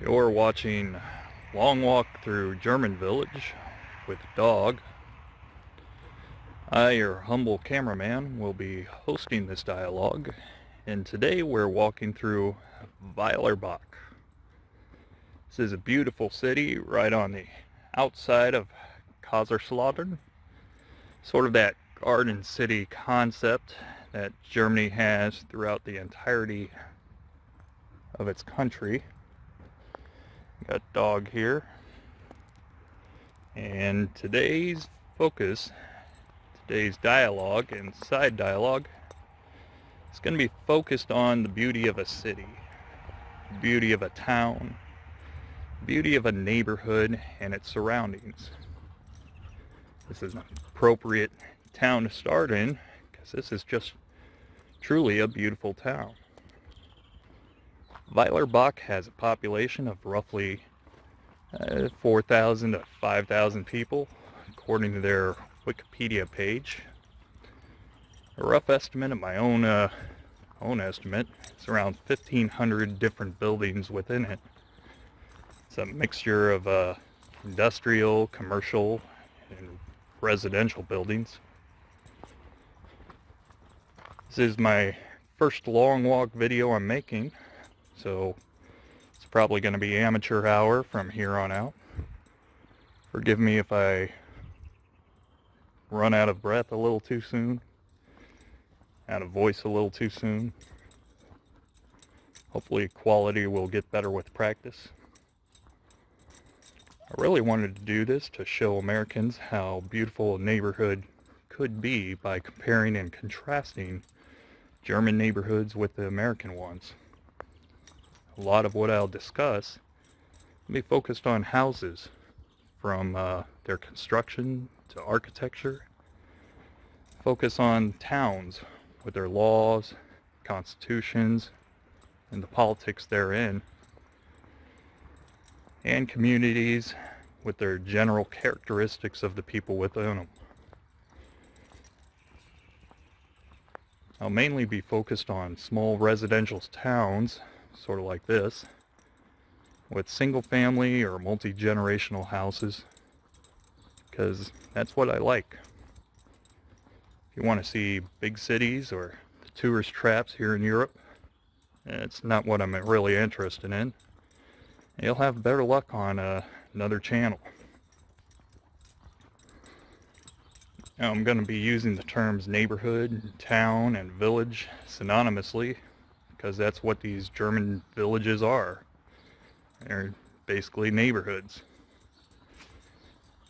You're watching Long Walk Through German Village with Dog. I, your humble cameraman, will be hosting this dialogue, and today we're walking through Weilerbach. This is a beautiful city right on the outside of Kaiserslautern, sort of that garden city concept that Germany has throughout the entirety of its country. Got Dog here, and today's dialogue and side dialogue is going to be focused on the beauty of a city, the beauty of a town, the beauty of a neighborhood and its surroundings. This is an appropriate town to start in because this is just truly a beautiful town. Weilerbach has a population of roughly 4,000 to 5,000 people, according to their Wikipedia page. A rough estimate of my own estimate is around 1,500 different buildings within it. It's a mixture of industrial, commercial, and residential buildings. This is my first long walk video I'm making, so it's probably going to be amateur hour from here on out. Forgive me if I run out of breath a little too soon, out of voice a little too soon. Hopefully quality will get better with practice. I really wanted to do this to show Americans how beautiful a neighborhood could be by comparing and contrasting German neighborhoods with the American ones. A lot of what I'll discuss will be focused on houses, from their construction to architecture. Focus on towns with their laws, constitutions, and the politics therein, and communities with their general characteristics of the people within them. I'll mainly be focused on small residential towns, sort of like this, with single family or multi-generational houses, because that's what I like. If you want to see big cities or the tourist traps here in Europe, it's not what I'm really interested in. You'll have better luck on another channel. Now, I'm going to be using the terms neighborhood, town, and village synonymously, because that's what these German villages are. They're basically neighborhoods.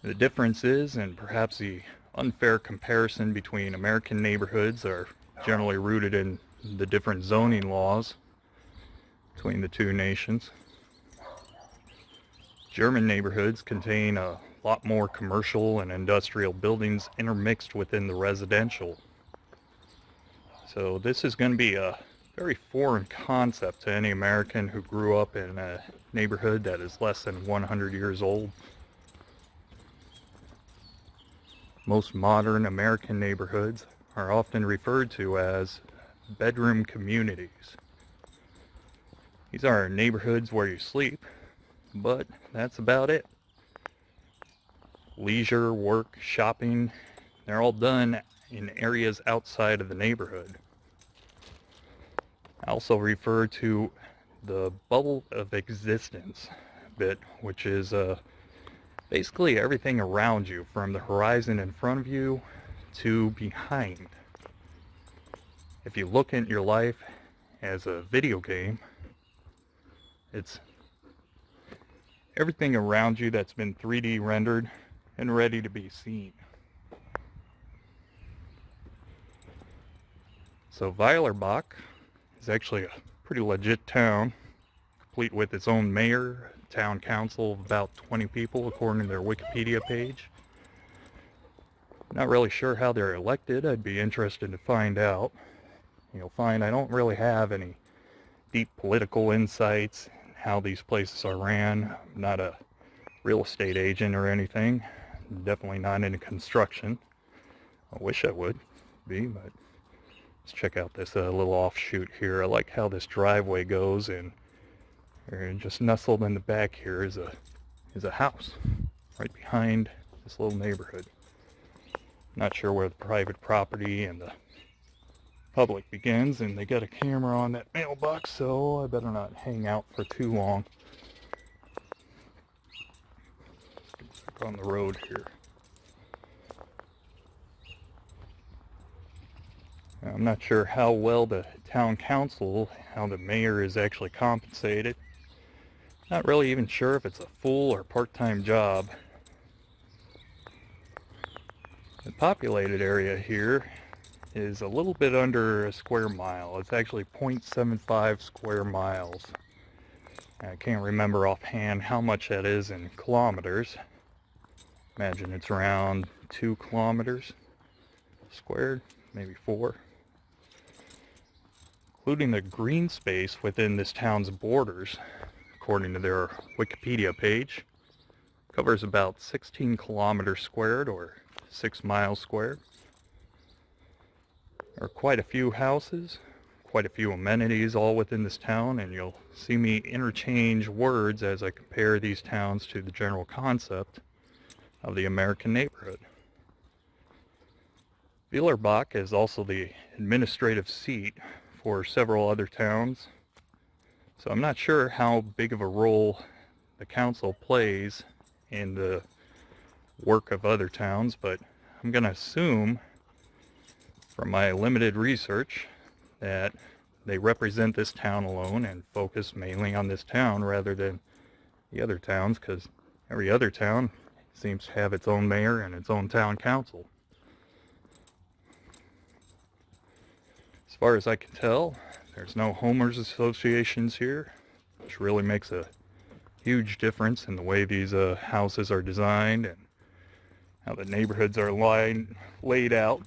The difference is, and perhaps the unfair comparison between American neighborhoods are generally rooted in the different zoning laws between the two nations. German neighborhoods contain a lot more commercial and industrial buildings intermixed within the residential. So this is going to be a very foreign concept to any American who grew up in a neighborhood that is less than 100 years old. Most modern American neighborhoods are often referred to as bedroom communities. These are neighborhoods where you sleep, but that's about it. Leisure, work, shopping, they're all done in areas outside of the neighborhood. I also refer to the bubble of existence bit, which is basically everything around you, from the horizon in front of you to behind. If you look at your life as a video game, it's everything around you that's been 3D rendered and ready to be seen. So Weilerbach is actually a pretty legit town, complete with its own mayor, town council of about 20 people according to their Wikipedia page. Not really sure how they're elected. I'd be interested to find out. You'll find I don't really have any deep political insights in how these places are ran. I'm not a real estate agent or anything. Definitely not into construction. I wish I would be, but let's check out this little offshoot here. I like how this driveway goes, and And just nestled in the back here is a house right behind this little neighborhood. Not sure where the private property and the public begins, and they got a camera on that mailbox, so I better not hang out for too long. Back on the road here. I'm not sure how well the town council, how the mayor is actually compensated. Not really even sure if it's a full or part-time job. The populated area here is a little bit under a square mile. It's actually 0.75 square miles. I can't remember offhand how much that is in kilometers. Imagine it's around 2 kilometers squared, maybe 4. Including the green space within this town's borders, according to their Wikipedia page, covers about 16 kilometers squared, or 6 miles squared. There are quite a few houses, quite a few amenities all within this town, and you'll see me interchange words as I compare these towns to the general concept of the American neighborhood. Weilerbach is also the administrative seat for several other towns, so I'm not sure how big of a role the council plays in the work of other towns, but I'm going to assume from my limited research that they represent this town alone and focus mainly on this town rather than the other towns, because every other town seems to have its own mayor and its own town council. As far as I can tell, there's no homeowners associations here, which really makes a huge difference in the way these houses are designed and how the neighborhoods are laid out.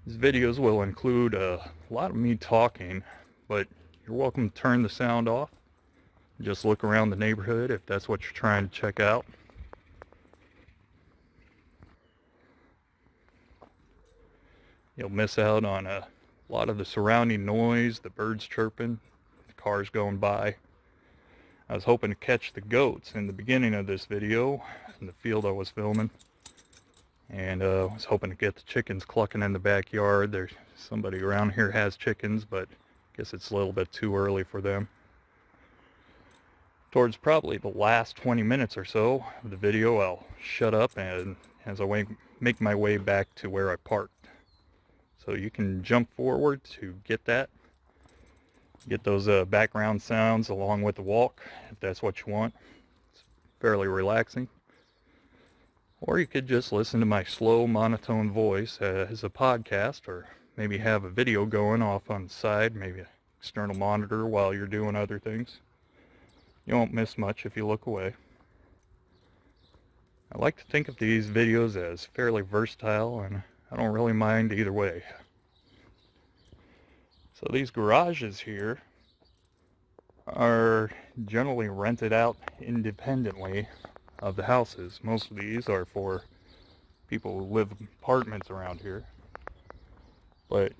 These videos will include a lot of me talking, but you're welcome to turn the sound off. Just look around the neighborhood if that's what you're trying to check out. You'll miss out on a lot of the surrounding noise, the birds chirping, the cars going by. I was hoping to catch the goats in the beginning of this video in the field I was filming. And I was hoping to get the chickens clucking in the backyard. There's somebody around here has chickens, but I guess it's a little bit too early for them. Towards probably the last 20 minutes or so of the video, I'll shut up and as I make my way back to where I parked. So you can jump forward to get that. Get those background sounds along with the walk, if that's what you want. It's fairly relaxing. Or you could just listen to my slow, monotone voice as a podcast, or maybe have a video going off on the side, maybe an external monitor while you're doing other things. You won't miss much if you look away. I like to think of these videos as fairly versatile, and I don't really mind either way. So these garages here are generally rented out independently of the houses. Most of these are for people who live in apartments around here. But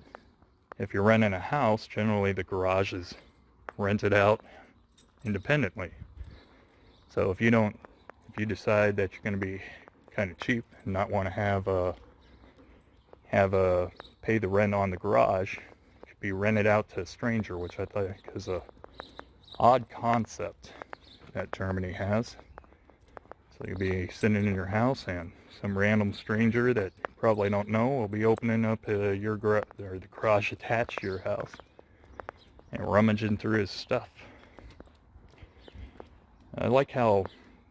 if you're renting a house, generally the garage is rented out independently. So if you decide that you're going to be kind of cheap and not want to pay the rent on the garage, it could be rented out to a stranger, which I think is a odd concept that Germany has. So you'll be sitting in your house and some random stranger that you probably don't know will be opening up your garage, or the garage attached to your house, and rummaging through his stuff. I like how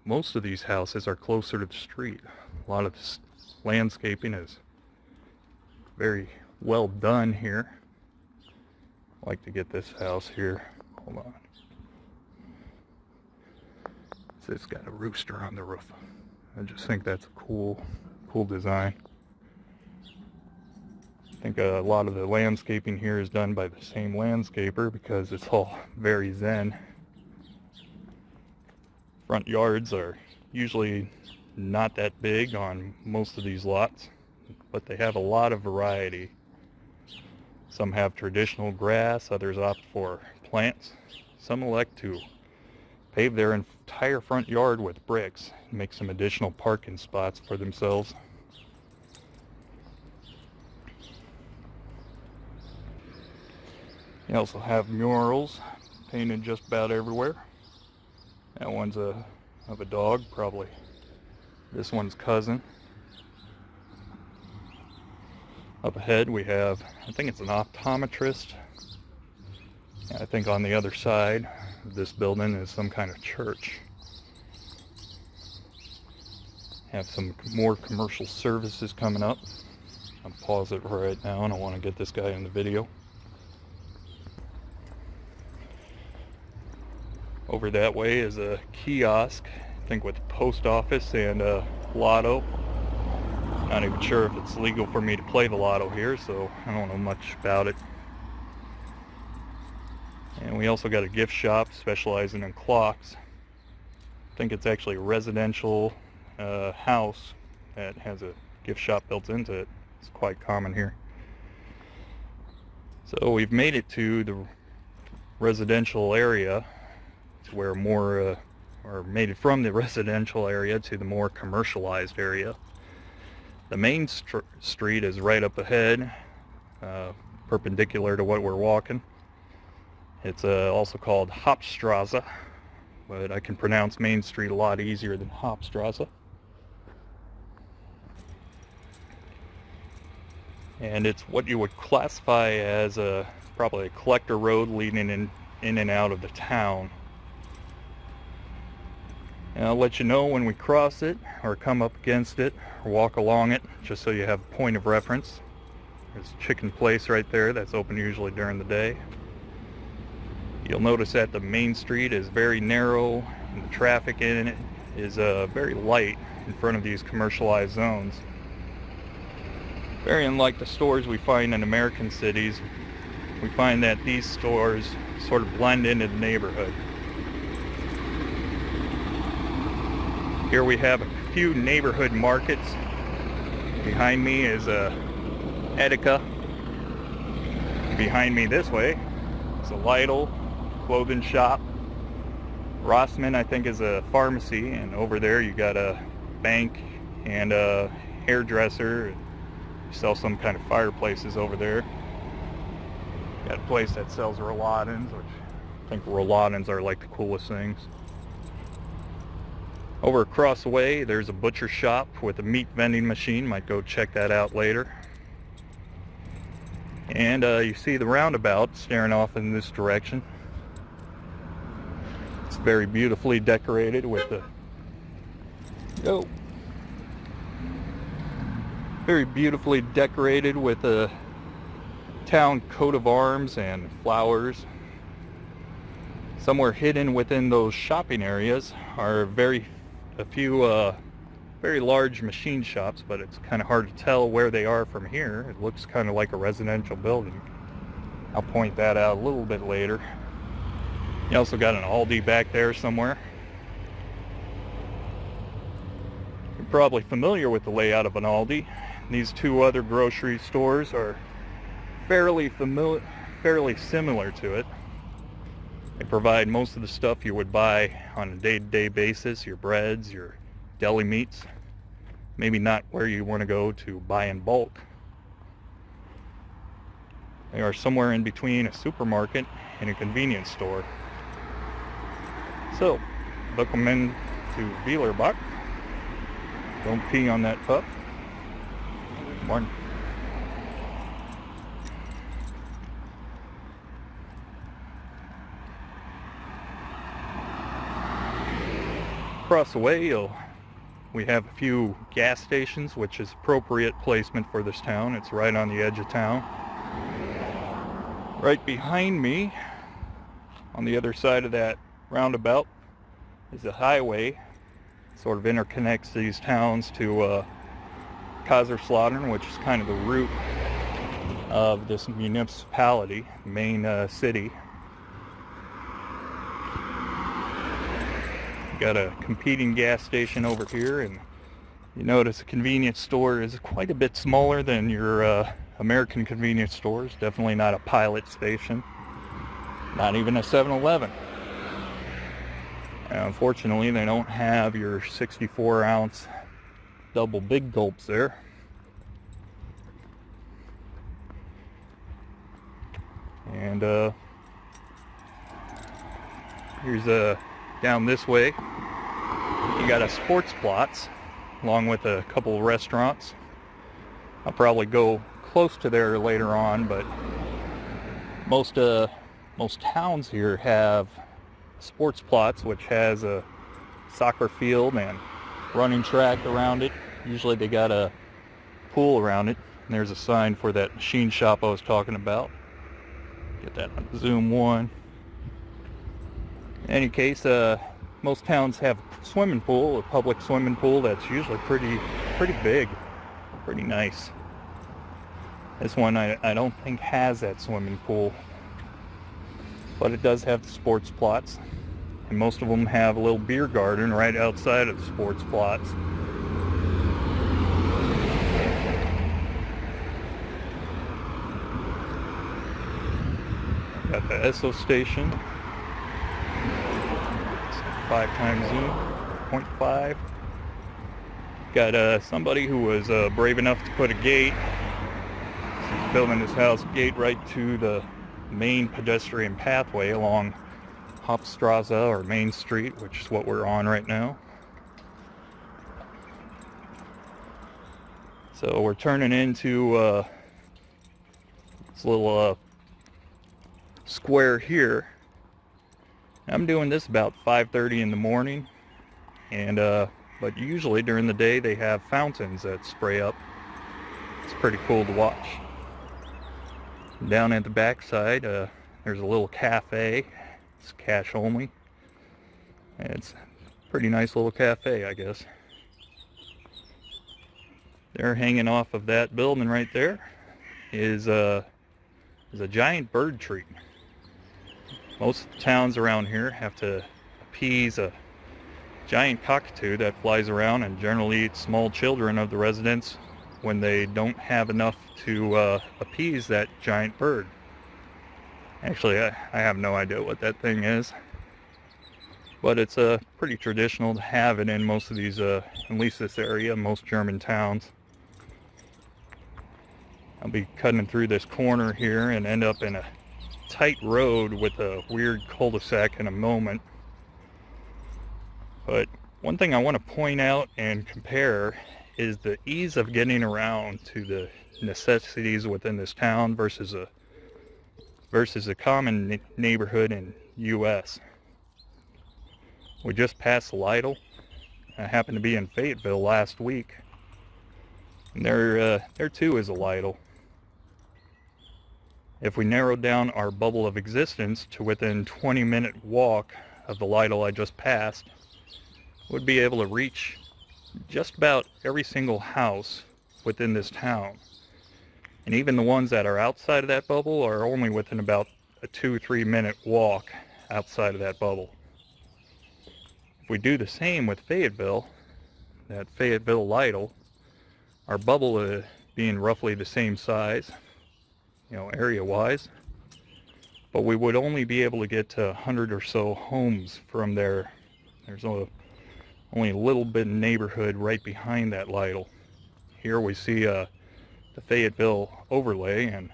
most of these houses are closer to the street. A lot of this landscaping is very well done here. I like to get this house here. Hold on. It's got a rooster on the roof. I just think that's a cool design. I think a lot of the landscaping here is done by the same landscaper because it's all very zen. Front yards are usually not that big on most of these lots, but they have a lot of variety. Some have traditional grass, others opt for plants. some elect to pave their entire front yard with bricks and make some additional parking spots for themselves. You also have murals painted just about everywhere. That one's of a dog, probably this one's cousin. Up ahead we have, I think it's an optometrist. And I think on the other side of this building is some kind of church. Have some more commercial services coming up. I'll pause it right now, and I want to get this guy in the video. Over that way is a kiosk, I think with the post office and a lotto. Not even sure if it's legal for me to play the lotto here, so I don't know much about it. And we also got a gift shop specializing in clocks. I think it's actually a residential house that has a gift shop built into it. It's quite common here. So we've made it to the residential area, to where more, or made it from the residential area to the more commercialized area. The main street is right up ahead, perpendicular to what we're walking. It's also called Hauptstraße, but I can pronounce Main Street a lot easier than Hauptstraße. And it's what you would classify as probably a collector road leading in and out of the town. And I'll let you know when we cross it, or come up against it, or walk along it, just so you have a point of reference. There's a chicken place right there that's open usually during the day. You'll notice that the main street is very narrow, and the traffic in it is very light in front of these commercialized zones. Very unlike the stores we find in American cities, we find that these stores sort of blend into the neighborhood. Here we have a few neighborhood markets. Behind me is Edeka. Behind me this way is a Lidl clothing shop. Rossmann, I think, is a pharmacy, and over there you got a bank and a hairdresser. You sell some kind of fireplaces over there. Got a place that sells Rolladins, which I think Rolladins are like the coolest things. Over across the way there's a butcher shop with a meat vending machine. Might go check that out later. And you see the roundabout staring off in this direction. It's very beautifully decorated with the very beautifully decorated with a town coat of arms and flowers. Somewhere hidden within those shopping areas are a few very large machine shops, but it's kind of hard to tell where they are from here. It looks kind of like a residential building. I'll point that out a little bit later. You also got an Aldi back there somewhere. You're probably familiar with the layout of an Aldi. These two other grocery stores are fairly similar to it. They provide most of the stuff you would buy on a day-to-day basis, your breads, your deli meats. Maybe not where you want to go to buy in bulk. They are somewhere in between a supermarket and a convenience store. So, welcome in to Weilerbach. Don't pee on that pup. Morning. Across the way, we have a few gas stations, which is appropriate placement for this town. It's right on the edge of town. Right behind me, on the other side of that roundabout, is a highway. It sort of interconnects these towns to Kaiserslautern, which is kind of the root of this municipality, main city. Got a competing gas station over here, and you notice the convenience store is quite a bit smaller than your American convenience stores. Definitely not a pilot station, not even a 7-Eleven. Unfortunately, they don't have your 64-ounce double big gulps there. And here's down this way, you got a Sports Plots along with a couple of restaurants. I'll probably go close to there later on, but most towns here have Sports Plots, which has a soccer field and running track around it. Usually they got a pool around it, and there's a sign for that machine shop I was talking about. Get that on zoom one. In any case, most towns have a swimming pool, a public swimming pool that's usually pretty big, pretty nice. This one I don't think has that swimming pool, but it does have the Sports Plots, and most of them have a little beer garden right outside of the Sports Plots. Got the Esso station. 5 times zoom, 0.5. Got somebody who was brave enough to put a gate. He's building his house gate right to the main pedestrian pathway along Hauptstrasse or Main Street, which is what we're on right now. So we're turning into this little square here. I'm doing this about 5:30 in the morning, and but usually during the day they have fountains that spray up. It's pretty cool to watch. Down at the back side, there's a little cafe. It's cash only. It's a pretty nice little cafe, I guess. There, hanging off of that building right there is a giant bird tree. Most towns around here have to appease a giant cockatoo that flies around and generally eats small children of the residents when they don't have enough to appease that giant bird. Actually, I have no idea what that thing is, but it's pretty traditional to have it in most of these, at least this area, most German towns. I'll be cutting through this corner here and end up in a tight road with a weird cul-de-sac in a moment. But one thing I want to point out and compare is the ease of getting around to the necessities within this town versus a common neighborhood in US. We just passed Lidl. I happened to be in Fayetteville last week, and there too is a Lidl. If we narrowed down our bubble of existence to within 20-minute walk of the Lidl I just passed, we'd be able to reach just about every single house within this town. And even the ones that are outside of that bubble are only within about a 2-3 minute walk outside of that bubble. If we do the same with Fayetteville, that Fayetteville Lidl, our bubble being roughly the same size, area-wise, but we would only be able to get to 100 or so homes from there. There's only a little bit of neighborhood right behind that Lidl. Here we see the Fayetteville overlay, and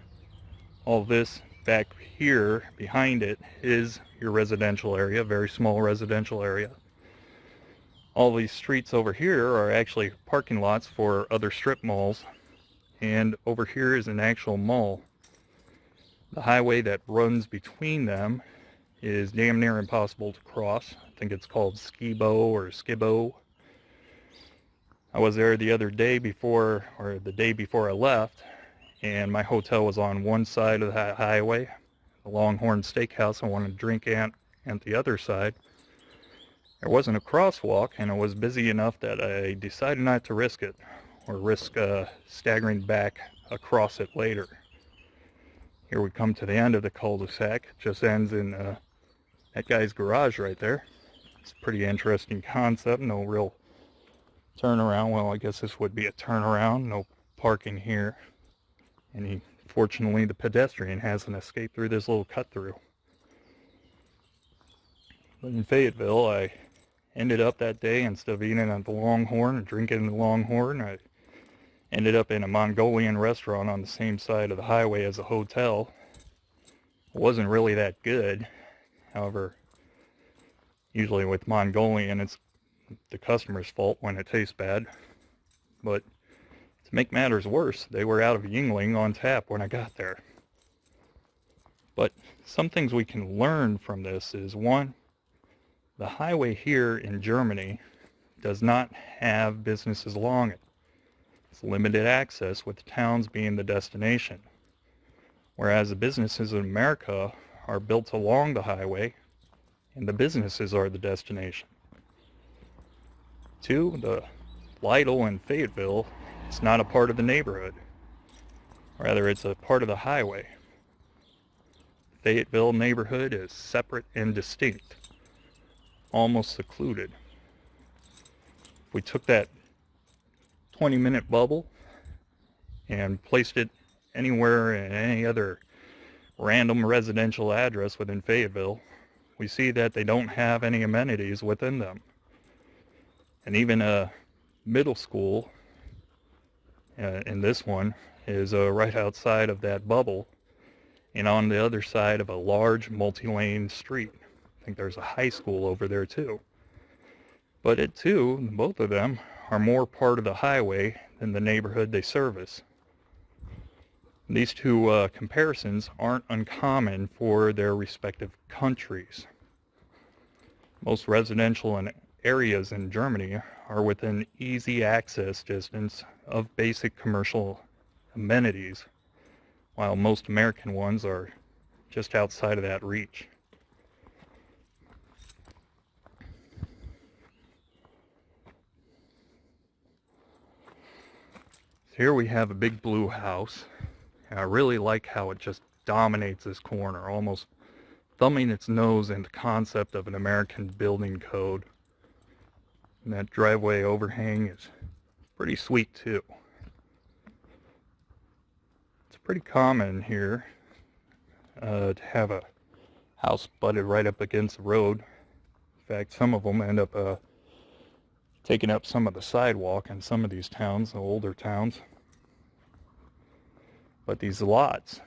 all this back here behind it is your residential area, very small residential area. All these streets over here are actually parking lots for other strip malls, and over here is an actual mall. The highway that runs between them is damn near impossible to cross. I think it's called Skibo or Skibbo. I was there the other day before, or the day before I left, and my hotel was on one side of the highway, the Longhorn Steakhouse. I wanted to drink at the other side. There wasn't a crosswalk, and it was busy enough that I decided not to risk it, or risk staggering back across it later. Here we come to the end of the cul-de-sac. It just ends in that guy's garage right there. It's a pretty interesting concept. No real turnaround. Well, I guess this would be a turnaround. No parking here. And fortunately, the pedestrian hasn't escaped through this little cut-through. But in Fayetteville, I ended up that day, instead of eating at the Longhorn and drinking the Longhorn, I ended up in a Mongolian restaurant on the same side of the highway as a hotel. It wasn't really that good. However, usually with Mongolian, it's the customer's fault when it tastes bad. But to make matters worse, they were out of Yingling on tap when I got there. But some things we can learn from this is, one, the highway here in Germany does not have businesses along it. It's limited access, with the towns being the destination. Whereas the businesses in America are built along the highway, and the businesses are the destination. Two, the Lidl in Fayetteville is not a part of the neighborhood. Rather, it's a part of the highway. Fayetteville neighborhood is separate and distinct, almost secluded. If we took that 20-minute bubble and placed it anywhere in any other random residential address within Fayetteville, we see that they don't have any amenities within them. And even a middle school, in this one, is right outside of that bubble and on the other side of a large multi-lane street. I think there's a high school over there too. But both of them are more part of the highway than the neighborhood they service. These two comparisons aren't uncommon for their respective countries. Most residential areas in Germany are within easy access distance of basic commercial amenities, while most American ones are just outside of that reach. So here we have a big blue house, and I really like how it just dominates this corner, almost thumbing its nose into the concept of an American building code. And that driveway overhang is pretty sweet too. It's pretty common here to have a house butted right up against the road. In fact, some of them end up taking up some of the sidewalk in some of these towns, the older towns. But these lots,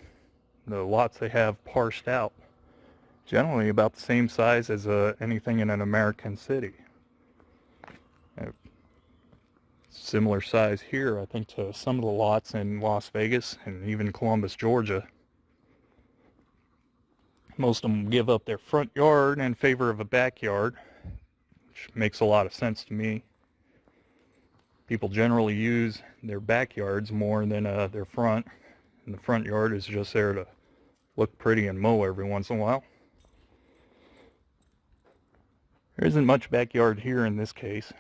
the lots they have parsed out, generally about the same size as anything in an American city. Similar size here, I think, to some of the lots in Las Vegas and even Columbus, Georgia. Most of them give up their front yard in favor of a backyard, which makes a lot of sense to me. People generally use their backyards more than their front, and the front yard is just there to look pretty and mow every once in a while. There isn't much backyard here in this case,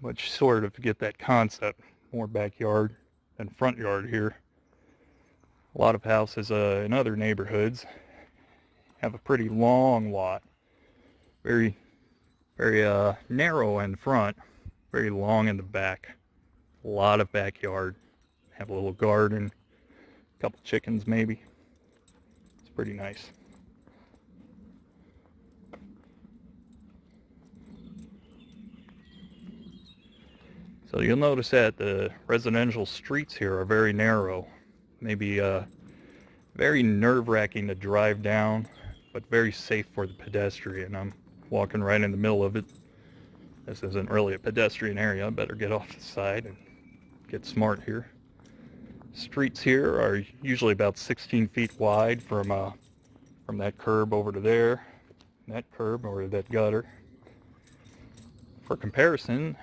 but you sort of get that concept. More backyard than front yard here. A lot of houses in other neighborhoods have a pretty long lot. Very narrow in front, very long in the back. A lot of backyard. Have a little garden, a couple chickens maybe. It's pretty nice. So you'll notice that the residential streets here are very narrow. Maybe very nerve-wracking to drive down, but very safe for the pedestrian. I'm walking right in the middle of it. This isn't really a pedestrian area. I better get off the side and get smart here. Streets here are usually about 16 feet wide from that curb over to there, that curb or that gutter. For comparison,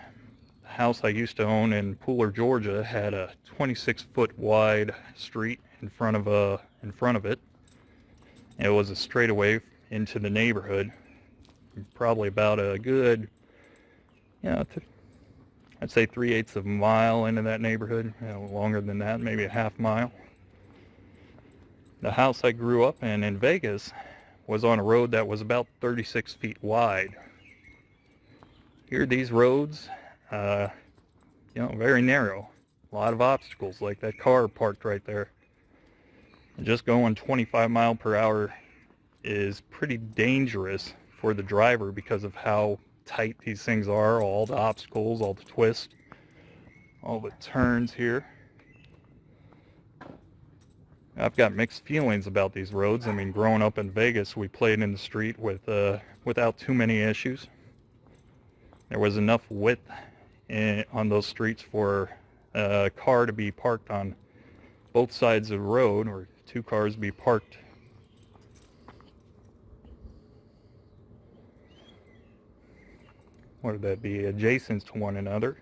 the house I used to own in Pooler, Georgia had a 26-foot wide street in front of it. It was a straightaway into the neighborhood, probably about a good, I'd say 3/8 of a mile into that neighborhood, longer than that, maybe a half mile. The house I grew up in Vegas was on a road that was about 36 feet wide. Here, these roads, very narrow. A lot of obstacles, like that car parked right there. And just going 25 miles per hour is pretty dangerous for the driver because of how tight these things are, all the obstacles, all the twists, all the turns here. I've got mixed feelings about these roads. I mean, growing up in Vegas, we played in the street without too many issues. There was enough width on those streets for a car to be parked on both sides of the road, or two cars be parked what would that be, adjacent to one another,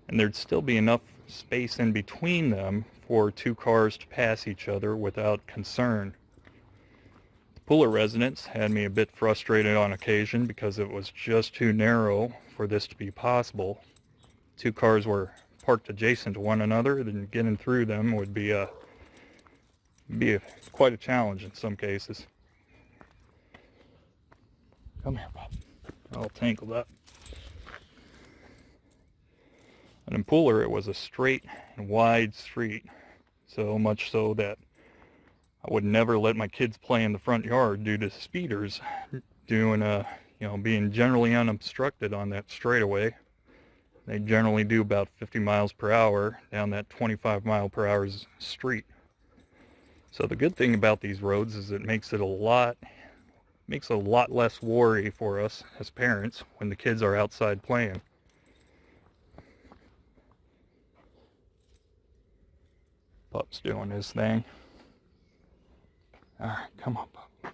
and there'd still be enough space in between them for two cars to pass each other without concern. The Pooler residents had me a bit frustrated on occasion because it was just too narrow for this to be possible. Two cars were parked adjacent to one another, then getting through them would be quite a challenge in some cases. Come here, Bob. All tangled up. And in Pooler, it was a straight and wide street, so much so that I would never let my kids play in the front yard due to speeders being generally unobstructed on that straightaway. They generally do about 50 miles per hour down that 25 mile per hour street. So the good thing about these roads is it makes a lot less worry for us as parents when the kids are outside playing. Pup's doing his thing. Alright, come on, Pup.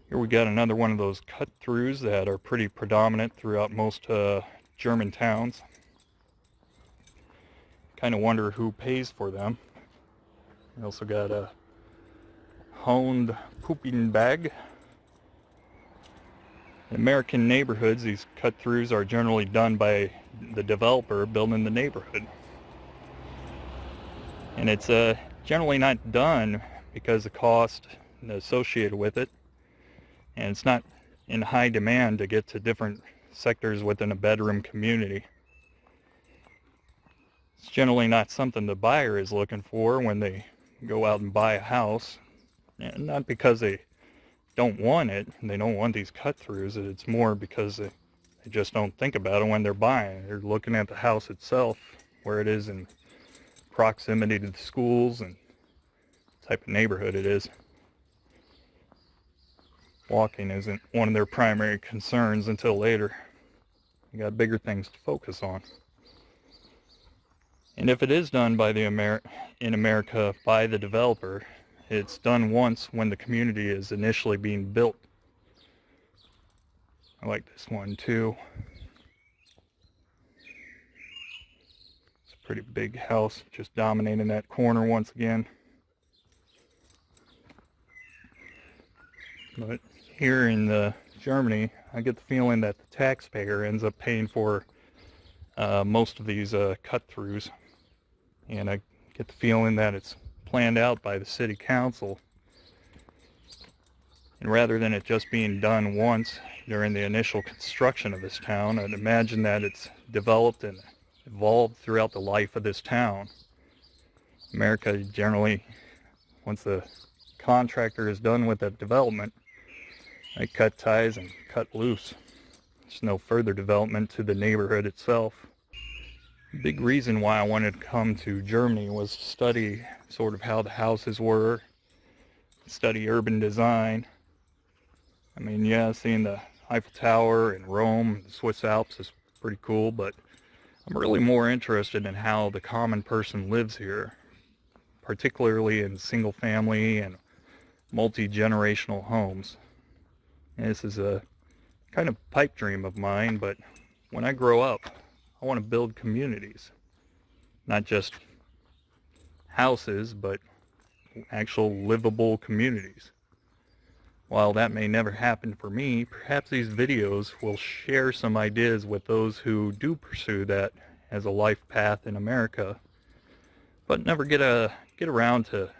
Here we got another one of those cut-throughs that are pretty predominant throughout most German towns. Kind of wonder who pays for them. We also got a honed pooping bag. In American neighborhoods, these cut-throughs are generally done by the developer building the neighborhood. And it's generally not done because of the cost associated with it, and it's not in high demand to get to different sectors within a bedroom community. It's generally not something the buyer is looking for when they go out and buy a house, and not because they don't want it, they don't want these cut-throughs. It's more because they just don't think about it when they're buying. They're looking at the house itself, where it is in proximity to the schools and the type of neighborhood it is. Walking isn't one of their primary concerns until later. You got bigger things to focus on. And if it is done in America by the developer, it's done once when the community is initially being built. I like this one too. It's a pretty big house, just dominating that corner once again. But here in Germany, I get the feeling that the taxpayer ends up paying for most of these cut-throughs. And I get the feeling that it's planned out by the city council. And rather than it just being done once during the initial construction of this town, I'd imagine that it's developed and evolved throughout the life of this town. America generally, once the contractor is done with that development, they cut ties and cut loose. There's no further development to the neighborhood itself. Big reason why I wanted to come to Germany was to study sort of how the houses were, study urban design. I mean, yeah, seeing the Eiffel Tower in Rome, the Swiss Alps is pretty cool, but I'm really more interested in how the common person lives here, particularly in single family and multi-generational homes. And this is a kind of pipe dream of mine, but when I grow up, I want to build communities, not just houses, but actual livable communities. While that may never happen for me, perhaps these videos will share some ideas with those who do pursue that as a life path in America, but never get around to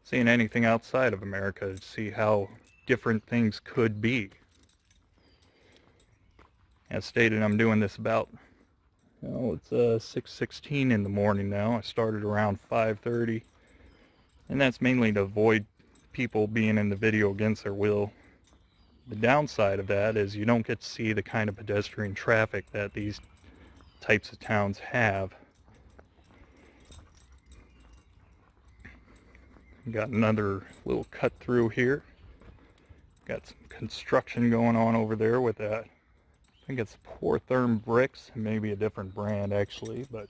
seeing anything outside of America to see how different things could be. As stated, I'm doing this about, it's 6:16 in the morning now. I started around 5:30, and that's mainly to avoid people being in the video against their will. The downside of that is you don't get to see the kind of pedestrian traffic that these types of towns have. Got another little cut through here. Got some construction going on over there with that. I think it's Portherm bricks, maybe a different brand actually, but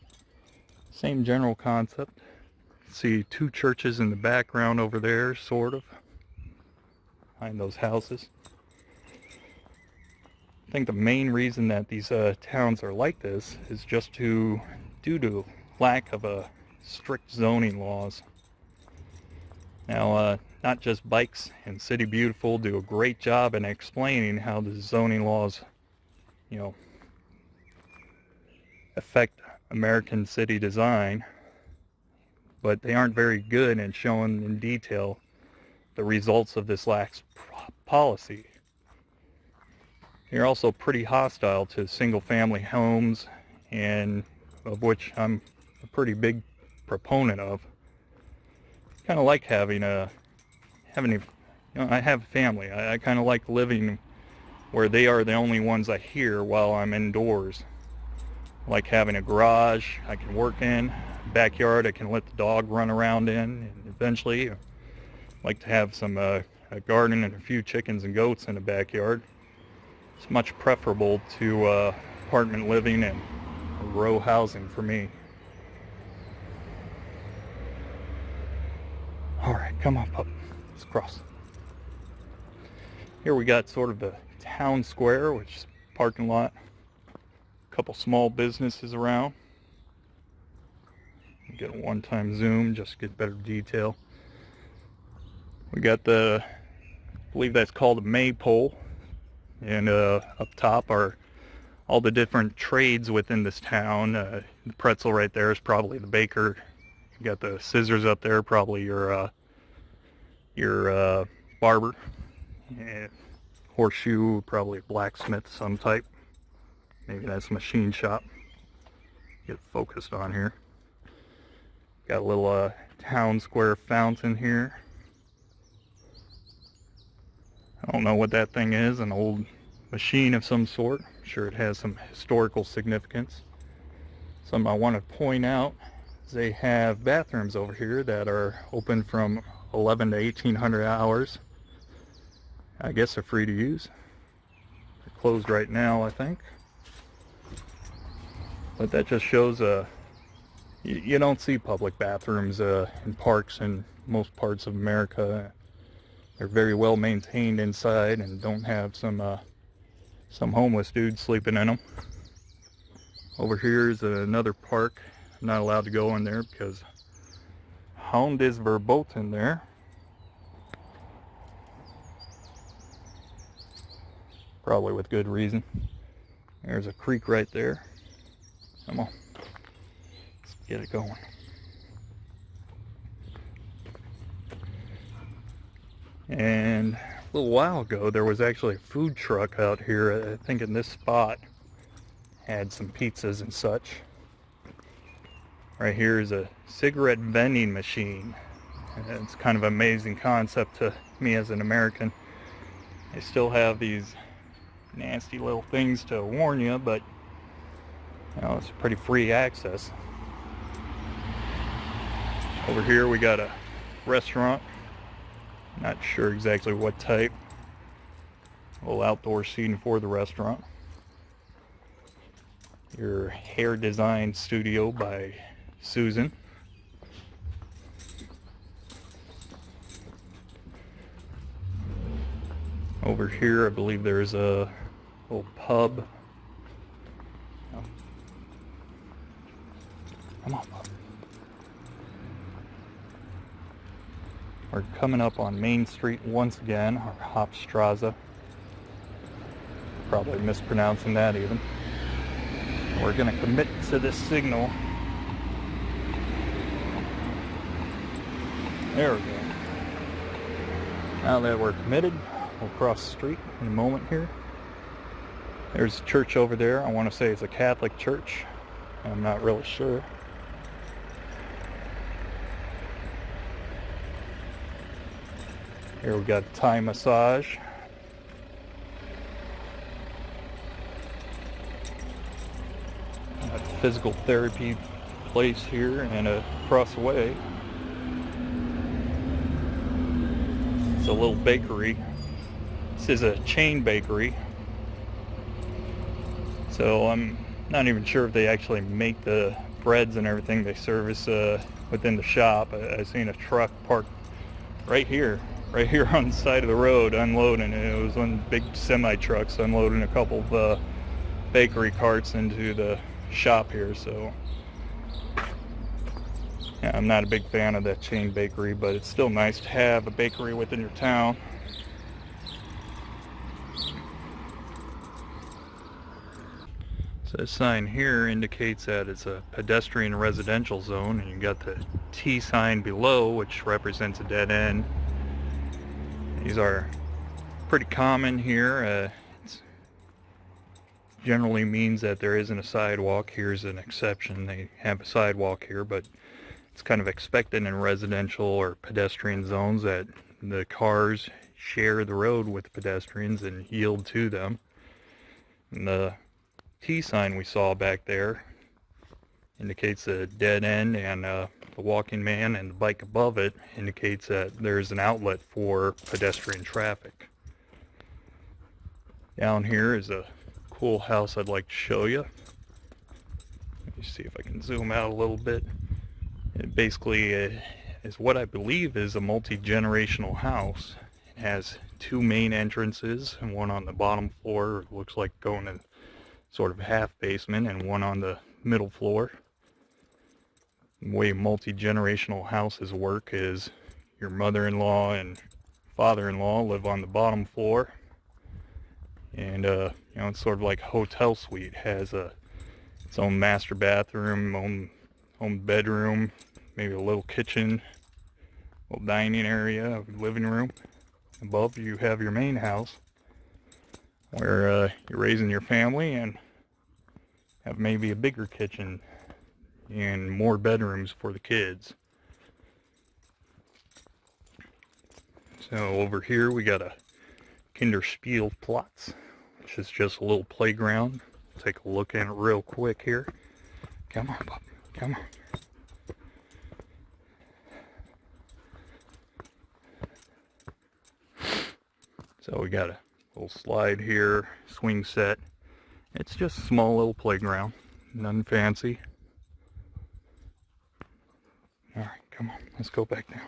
same general concept. See two churches in the background over there, sort of, behind those houses. I think the main reason that these towns are like this is just due to lack of strict zoning laws. Now, not just Bikes and City Beautiful do a great job in explaining how the zoning laws, affect American city design, but they aren't very good in showing in detail the results of this lax policy. They're also pretty hostile to single-family homes, and of which I'm a pretty big proponent of. Kind of like I have family. I kind of like living where they are the only ones I hear while I'm indoors. I like having a garage I can work in, backyard I can let the dog run around in, and eventually I like to have some a garden and a few chickens and goats in the backyard. It's much preferable to apartment living and row housing for me. Alright, come on, pup. Let's cross. Here we got sort of the town square, which is a parking lot. A couple small businesses around. Get a one-time zoom just to get better detail. We got I believe that's called a maypole. And up top are all the different trades within this town. The pretzel right there is probably the baker. You got the scissors up there, probably your barber. And horseshoe, probably a blacksmith of some type. Maybe that's a machine shop. Get focused on here. Got a little town square fountain here. I don't know what that thing is, an old machine of some sort. I'm sure it has some historical significance. Something I want to point out is they have bathrooms over here that are open from 11 to 1800 hours. I guess they're free to use. They're closed right now, I think. But that just shows you don't see public bathrooms in parks in most parts of America. They're very well maintained inside and don't have some homeless dudes sleeping in them. Over here is another park. I'm not allowed to go in there because hound is verboten there. Probably with good reason. There's a creek right there. Come on. Let's get it going. And a little while ago, there was actually a food truck out here, I think in this spot, had some pizzas and such. Right here is a cigarette vending machine. And it's kind of an amazing concept to me as an American. They still have these nasty little things to warn you, but it's pretty free access. Over here we got a restaurant. Not sure exactly what type. A little outdoor seating for the restaurant. Your hair design studio by Susan. Over here I believe there's a little pub. Oh. Come on, pub. We're coming up on Main Street once again, or Hauptstraße. Probably mispronouncing that even. We're going to commit to this signal. There we go. Now that we're committed, we'll cross the street in a moment here. There's a church over there. I want to say it's a Catholic church. I'm not really sure. Here we got Thai massage. physical therapy place here, and across the way it's a little bakery. This is a chain bakery, so I'm not even sure if they actually make the breads and everything they service within the shop. I seen a truck parked right here on the side of the road unloading, and it was one big semi trucks unloading a couple of bakery carts into the shop here. So yeah, I'm not a big fan of that chain bakery, but it's still nice to have a bakery within your town. So this sign here indicates that it's a pedestrian residential zone, and you got the T sign below, which represents a dead end. These are pretty common here. It generally means that there isn't a sidewalk. Here's an exception. They have a sidewalk here, but it's kind of expected in residential or pedestrian zones that the cars share the road with pedestrians and yield to them. And the T sign we saw back there indicates a dead end, and the walking man and the bike above it indicates that there's an outlet for pedestrian traffic. Down here is a cool house I'd like to show you. Let me see if I can zoom out a little bit. It basically is what I believe is a multi-generational house. It has two main entrances, and one on the bottom floor, it looks like going in sort of half basement, and one on the middle floor. The way multi-generational houses work is your mother-in-law and father-in-law live on the bottom floor, and it's sort of like a hotel suite. It has its own master bathroom, own bedroom, maybe a little kitchen, little dining area, living room. Above you have your main house, where you're raising your family, and have maybe a bigger kitchen and more bedrooms for the kids. So over here we got a Kinderspielplatz, which is just a little playground. Take a look at it real quick here. Come on, puppy, come on. So we got a little slide here, swing set. It's just a small little playground, nothing fancy. All right, come on, let's go back down.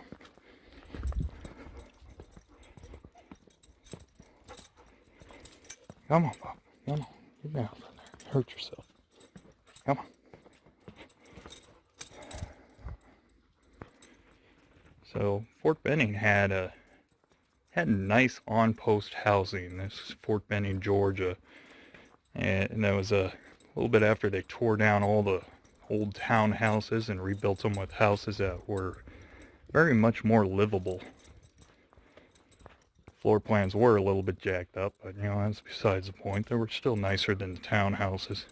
Come on, Pop, come on, get down from there, hurt yourself. Come on. So Fort Benning had nice on-post housing. This is Fort Benning, Georgia, and that was a little bit after they tore down all the old townhouses and rebuilt them with houses that were very much more livable. Floor plans were a little bit jacked up, but that's besides the point. They were still nicer than the townhouses.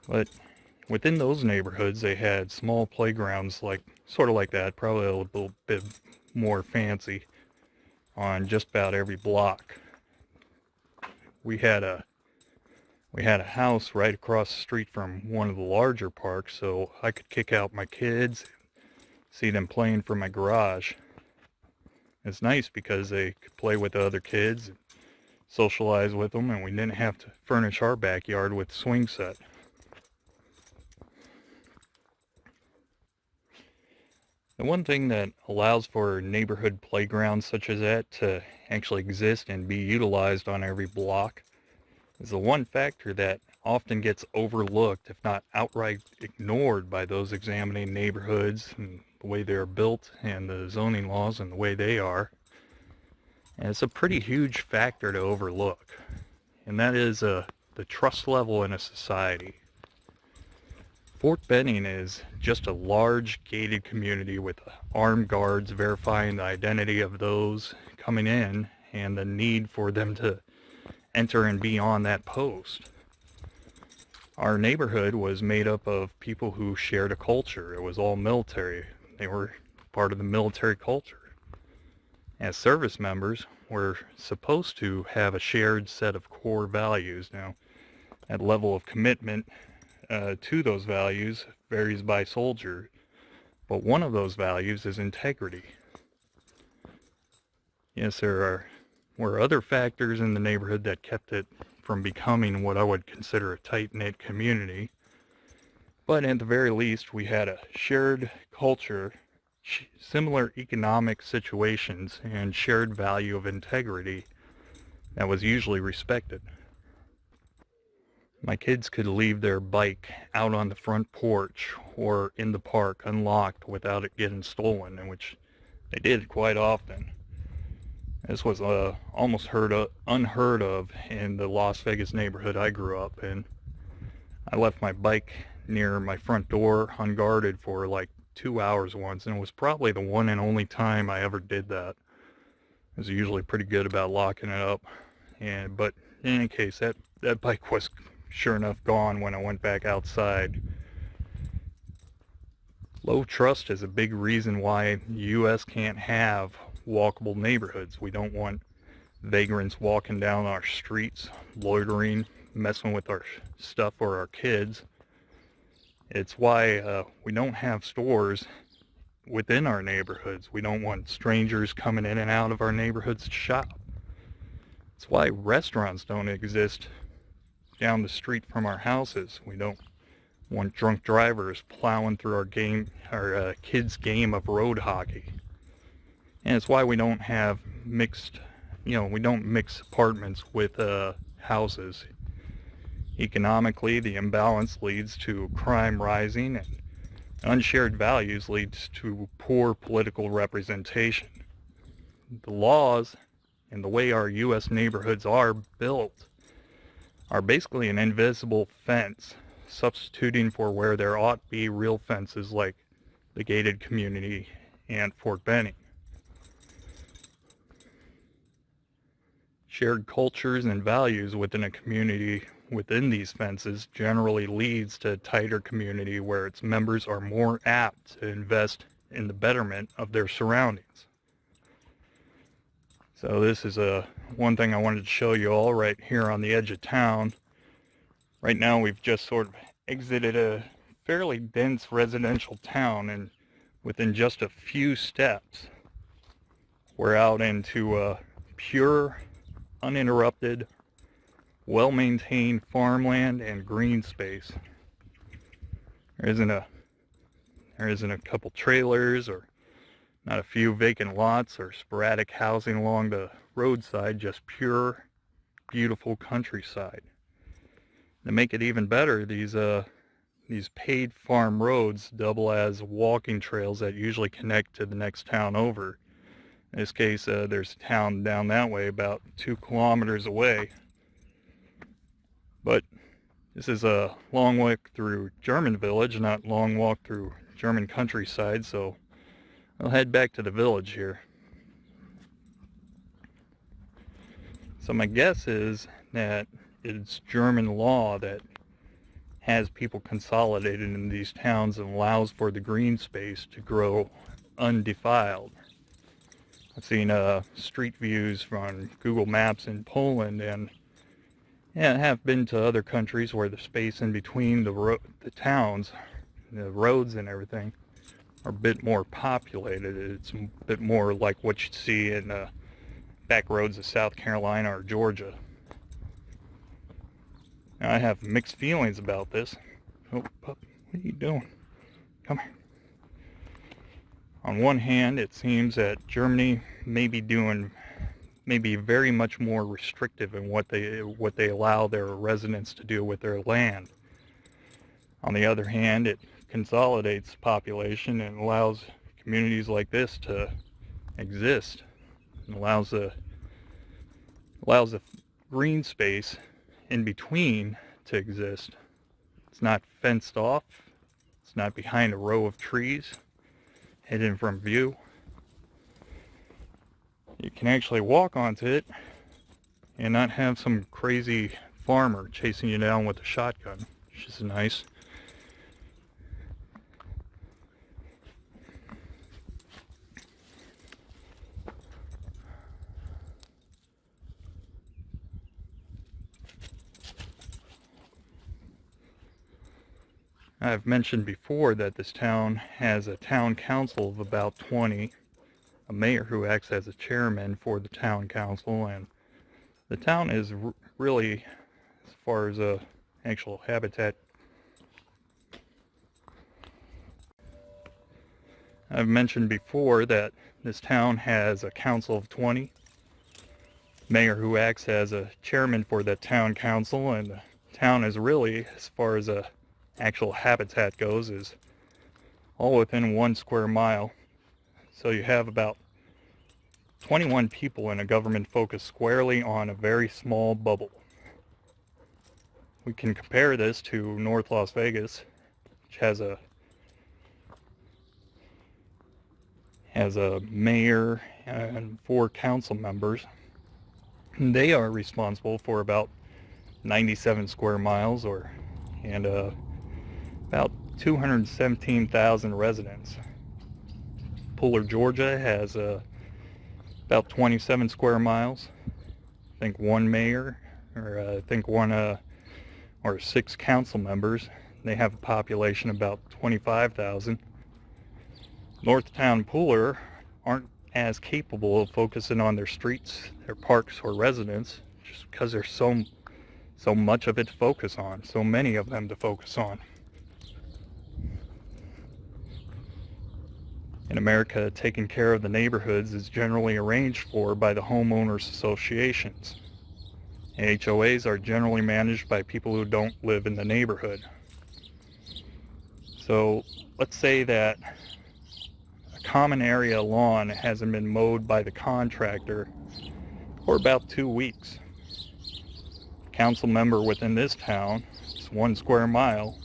But within those neighborhoods, they had small playgrounds, sort of like that, probably a little bit more fancy, on just about every block. We had a house right across the street from one of the larger parks, so I could kick out my kids, see them playing from my garage. It's nice because they could play with the other kids, and socialize with them, and we didn't have to furnish our backyard with a swing set. The one thing that allows for neighborhood playgrounds such as that to actually exist and be utilized on every block is the one factor that often gets overlooked, if not outright ignored, by those examining neighborhoods and the way they're built and the zoning laws and the way they are. And it's a pretty huge factor to overlook, and that is the trust level in a society. Fort Benning is just a large gated community with armed guards verifying the identity of those coming in and the need for them to enter and be on that post. Our neighborhood was made up of people who shared a culture. It was all military. They were part of the military culture. As service members, we're supposed to have a shared set of core values. Now, that level of commitment to those values varies by soldier, but one of those values is integrity. Yes, were other factors in the neighborhood that kept it from becoming what I would consider a tight-knit community, but at the very least we had a shared culture, similar economic situations, and shared value of integrity that was usually respected. My kids could leave their bike out on the front porch or in the park unlocked without it getting stolen, and which they did quite often. This was almost unheard of in the Las Vegas neighborhood I grew up in. I left my bike near my front door unguarded for like 2 hours once, and it was probably the one and only time I ever did that. I was usually pretty good about locking it up, but in any case, that bike was sure enough gone when I went back outside. Low trust is a big reason why the U.S. can't have walkable neighborhoods. We don't want vagrants walking down our streets, loitering, messing with our stuff or our kids. It's why we don't have stores within our neighborhoods. We don't want strangers coming in and out of our neighborhoods to shop. It's why restaurants don't exist down the street from our houses. We don't want drunk drivers plowing through our kids' game of road hockey. And it's why we don't have we don't mix apartments with houses. Economically, the imbalance leads to crime rising, and unshared values leads to poor political representation. The laws and the way our U.S. neighborhoods are built are basically an invisible fence, substituting for where there ought to be real fences like the gated community and Fort Benning. Shared cultures and values within a community within these fences generally leads to a tighter community where its members are more apt to invest in the betterment of their surroundings. So this is one thing I wanted to show you all right here on the edge of town. Right now we've just sort of exited a fairly dense residential town, and within just a few steps we're out into pure, uninterrupted, well-maintained farmland and green space. There isn't a couple trailers or not a few vacant lots or sporadic housing along the roadside, just pure, beautiful countryside. To make it even better, these paid farm roads double as walking trails that usually connect to the next town over. In this case, there's a town down that way about 2 kilometers away. But this is a long walk through German village, not long walk through German countryside, so I'll head back to the village here. So my guess is that it's German law that has people consolidated in these towns and allows for the green space to grow undefiled. I've seen street views from Google Maps in Poland, and I have been to other countries where the space in between the towns, the roads and everything, are a bit more populated. It's a bit more like what you'd see in back roads of South Carolina or Georgia. Now, I have mixed feelings about this. Oh, pup, what are you doing? Come here. On one hand, it seems that Germany may be very much more restrictive in what they allow their residents to do with their land. On the other hand, it consolidates population and allows communities like this to exist, and allows the green space in between to exist. It's not fenced off. It's not behind a row of trees, hidden from view. You can actually walk onto it and not have some crazy farmer chasing you down with a shotgun, which is nice. I've mentioned before that this town has a town council of about 20, a mayor who acts as a chairman for the town council, and the town is really, as far as actual habitat, I've mentioned before that this town has a council of 20, mayor who acts as a chairman for the town council, and the town is really, as far as actual habitat goes, is all within 1 square mile. So you have about 21 people in a government focused squarely on a very small bubble. We can compare this to North Las Vegas, which has a mayor and 4 council members. They are responsible for about 97 square miles and about 217,000 residents. Pooler, Georgia has about 27 square miles. I think 1 mayor, or 6 council members. They have a population about 25,000. Northtown Pooler aren't as capable of focusing on their streets, their parks, or residents, just because there's so much of it to focus on, so many of them to focus on. In America, taking care of the neighborhoods is generally arranged for by the homeowners associations. HOAs are generally managed by people who don't live in the neighborhood. So let's say that a common area lawn hasn't been mowed by the contractor for about 2 weeks. A council member within this town, it's 1 square mile,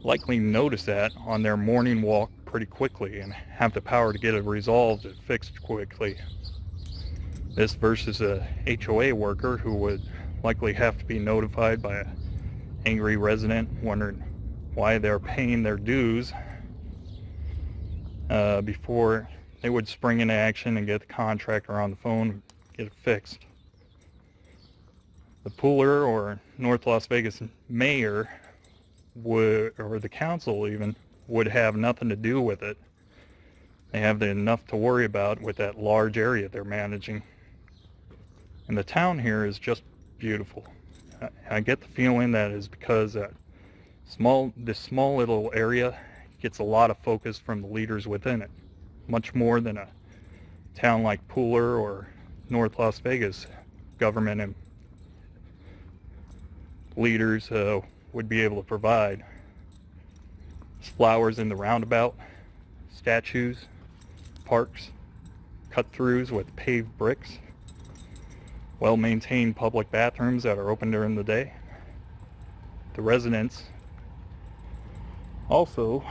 likely notice that on their morning walk pretty quickly and have the power to get it resolved and fixed quickly. This versus a HOA worker who would likely have to be notified by an angry resident wondering why they're paying their dues before they would spring into action and get the contractor on the phone and get it fixed. The Pooler or North Las Vegas mayor would, or the council even, would have nothing to do with it. They have enough to worry about with that large area they're managing. And the town here is just beautiful. I get the feeling that is because this small little area gets a lot of focus from the leaders within it, much more than a town like Pooler or North Las Vegas government and leaders would be able to provide. There's flowers in the roundabout, statues, parks, cut-throughs with paved bricks, well-maintained public bathrooms that are open during the day. The residents also,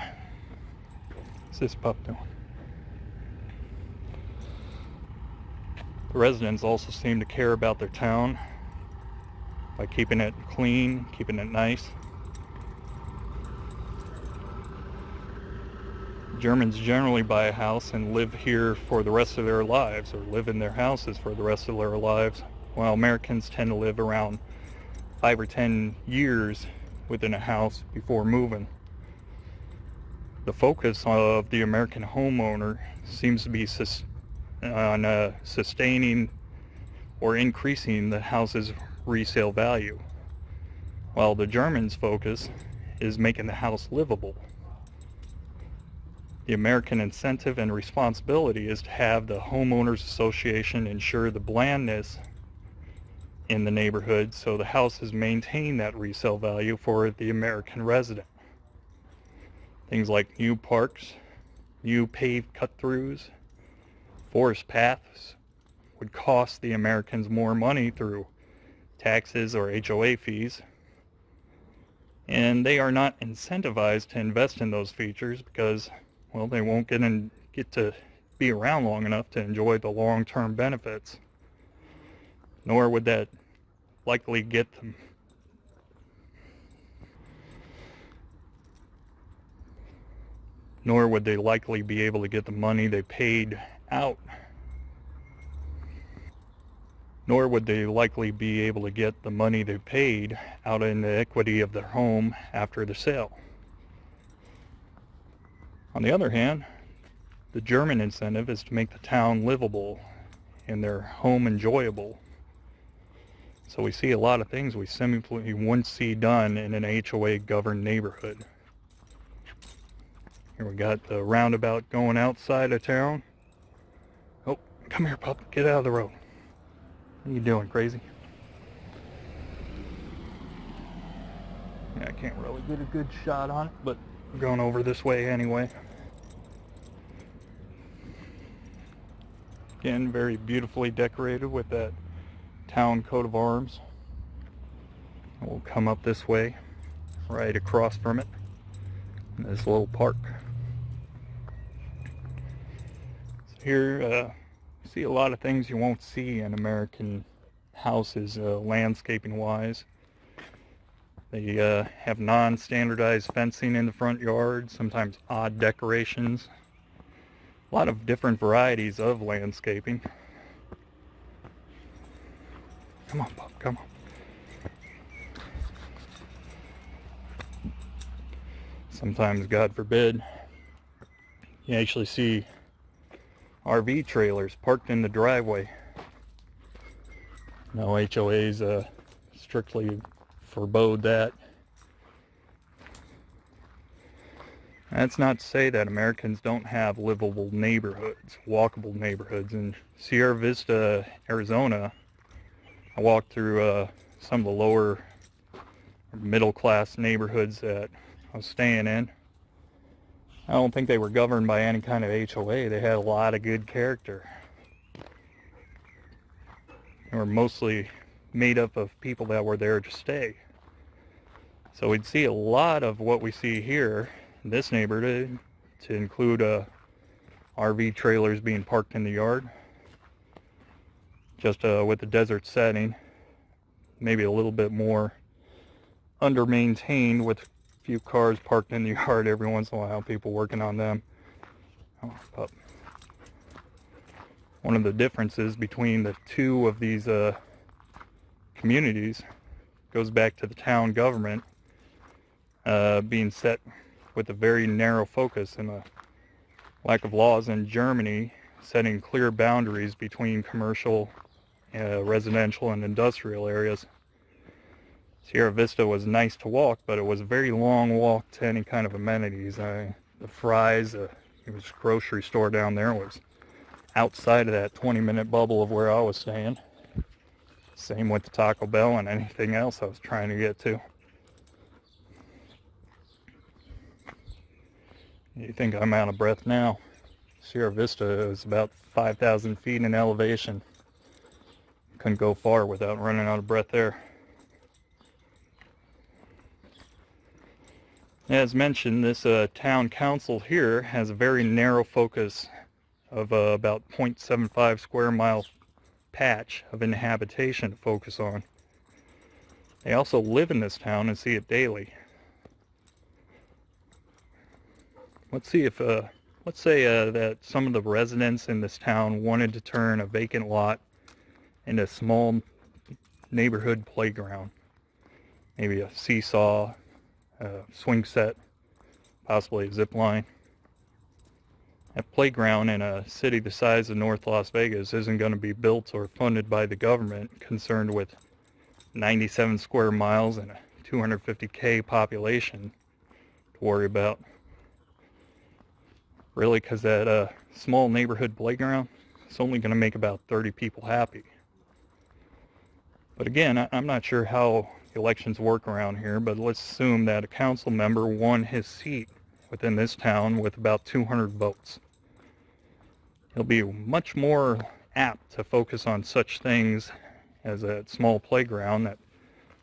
what's this pup doing? The residents also seem to care about their town by keeping it clean, keeping it nice. Germans generally buy a house and live here for the rest of their lives, or live in their houses for the rest of their lives, while Americans tend to live around 5 or 10 years within a house before moving. The focus of the American homeowner seems to be on sustaining or increasing the house's resale value, while the Germans' focus is making the house livable. The American incentive and responsibility is to have the homeowners association ensure the blandness in the neighborhood so the houses maintain that resale value for the American resident. Things like new parks, new paved cut-throughs, forest paths would cost the Americans more money through taxes or HOA fees, and they are not incentivized to invest in those features because, well, they won't get to be around long enough to enjoy the long-term benefits, nor would that likely get them. Nor would they likely be able to get the money they paid out. Nor would they likely be able to get the money they paid out in the equity of their home after the sale. On the other hand, the German incentive is to make the town livable and their home enjoyable. So we see a lot of things we simply wouldn't see done in an HOA governed neighborhood. Here we got the roundabout going outside of town. Oh, come here, pup. Get out of the road. What are you doing, crazy? Yeah, I can't really get a good shot on it, but we're going over this way anyway. Again, very beautifully decorated with that town coat of arms. We'll come up this way, right across from it, in this little park. So here, you see a lot of things you won't see in American houses, landscaping-wise. They have non-standardized fencing in the front yard, sometimes odd decorations. A lot of different varieties of landscaping. Come on, pup, come on. Sometimes, God forbid, you actually see RV trailers parked in the driveway. No, HOAs strictly forbode that. That's not to say that Americans don't have livable neighborhoods, walkable neighborhoods. In Sierra Vista, Arizona, I walked through some of the lower middle class neighborhoods that I was staying in. I don't think they were governed by any kind of HOA. They had a lot of good character. They were mostly made up of people that were there to stay. So we'd see a lot of what we see here in this neighborhood, to include RV trailers being parked in the yard, just with the desert setting, maybe a little bit more under-maintained with a few cars parked in the yard every once in a while, people working on them. Oh, pup. One of the differences between the two of these communities goes back to the town government being set with a very narrow focus and a lack of laws in Germany setting clear boundaries between commercial, residential, and industrial areas. Sierra Vista was nice to walk, but it was a very long walk to any kind of amenities. The Fry's, it was a grocery store down there, was outside of that 20-minute bubble of where I was staying. Same with the Taco Bell and anything else I was trying to get to. You think I'm out of breath now? Sierra Vista is about 5,000 feet in elevation. Couldn't go far without running out of breath there. As mentioned, this town council here has a very narrow focus of about 0.75 square mile patch of inhabitation to focus on. They also live in this town and see it daily. Let's see if, let's say that some of the residents in this town wanted to turn a vacant lot into a small neighborhood playground. Maybe a seesaw, swing set, possibly a zip line. A playground in a city the size of North Las Vegas isn't going to be built or funded by the government concerned with 97 square miles and a 250K population to worry about. Really, because that small neighborhood playground is only going to make about 30 people happy. But again, I'm not sure how elections work around here, but let's assume that a council member won his seat within this town with about 200 votes. He'll be much more apt to focus on such things as a small playground that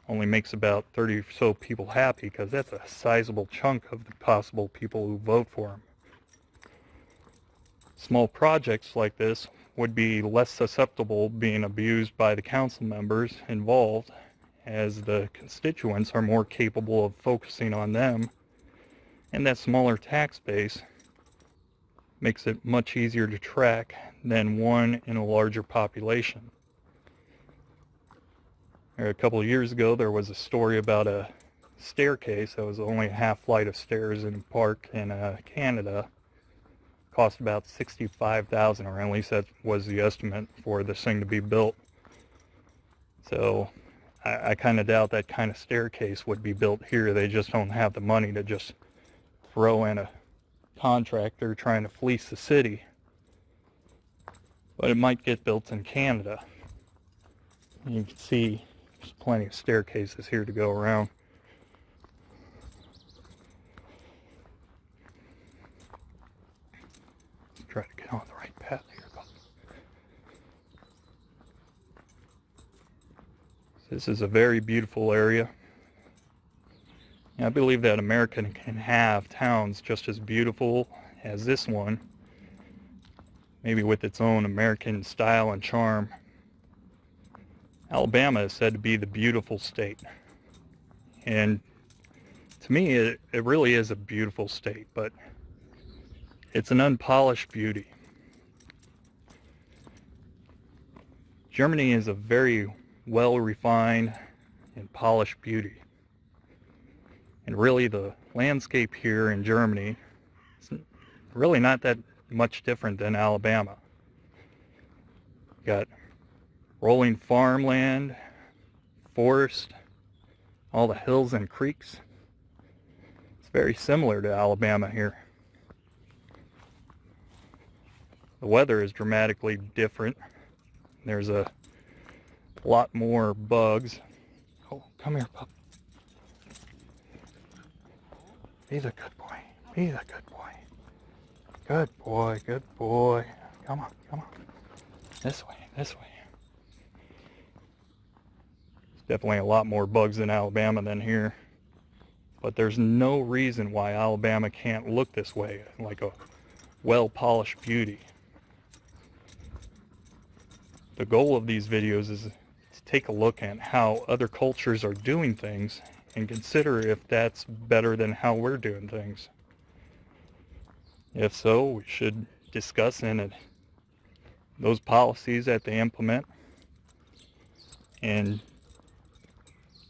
only makes about 30 or so people happy, because that's a sizable chunk of the possible people who vote for him. Small projects like this would be less susceptible being abused by the council members involved, as the constituents are more capable of focusing on them, and that smaller tax base makes it much easier to track than one in a larger population. A couple of years ago, there was a story about a staircase that was only a half flight of stairs in a park in Canada cost about $65,000, or at least that was the estimate for this thing to be built. So I kind of doubt that kind of staircase would be built here. They just don't have the money to just throw in a contractor trying to fleece the city. But it might get built in Canada. You can see there's plenty of staircases here to go around. Let's try to get on the right path here. This is a very beautiful area. I believe that America can have towns just as beautiful as this one, maybe with its own American style and charm. Alabama is said to be the beautiful state. And to me, it really is a beautiful state, but it's an unpolished beauty. Germany is a very well-refined and polished beauty. And really the landscape here in Germany is really not that much different than Alabama. Got rolling farmland, forest, all the hills and creeks. It's very similar to Alabama here. The weather is dramatically different. There's a lot more bugs. Oh, come here, pup. Be the good boy. Be the good boy. Good boy, good boy. Come on, come on. This way, this way. There's definitely a lot more bugs in Alabama than here. But there's no reason why Alabama can't look this way, like a well-polished beauty. The goal of these videos is to take a look at how other cultures are doing things and consider if that's better than how we're doing things. If so, we should discuss those policies that they implement and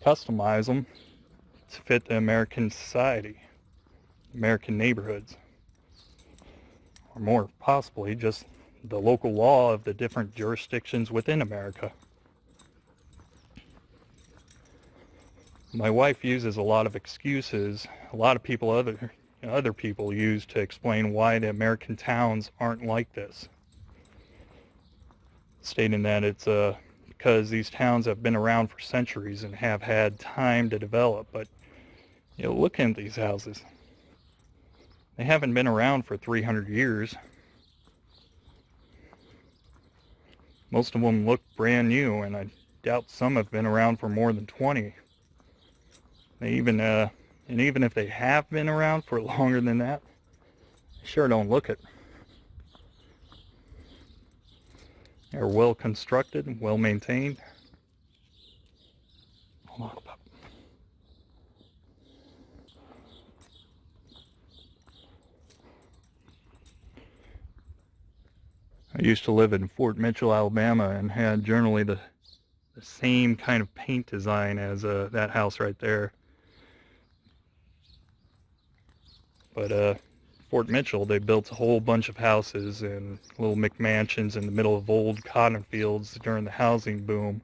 customize them to fit the American society, American neighborhoods, or more possibly just the local law of the different jurisdictions within America. My wife uses a lot of excuses, a lot of people, other people use to explain why the American towns aren't like this, stating that it's because these towns have been around for centuries and have had time to develop. But look at these houses. They haven't been around for 300 years. Most of them look brand new, and I doubt some have been around for more than 20. They even, and even if they have been around for longer than that, they sure don't look it. They're well constructed, well maintained. Hold on, pup. I used to live in Fort Mitchell, Alabama, and had generally the same kind of paint design as that house right there. But Fort Mitchell, they built a whole bunch of houses and little McMansions in the middle of old cotton fields during the housing boom,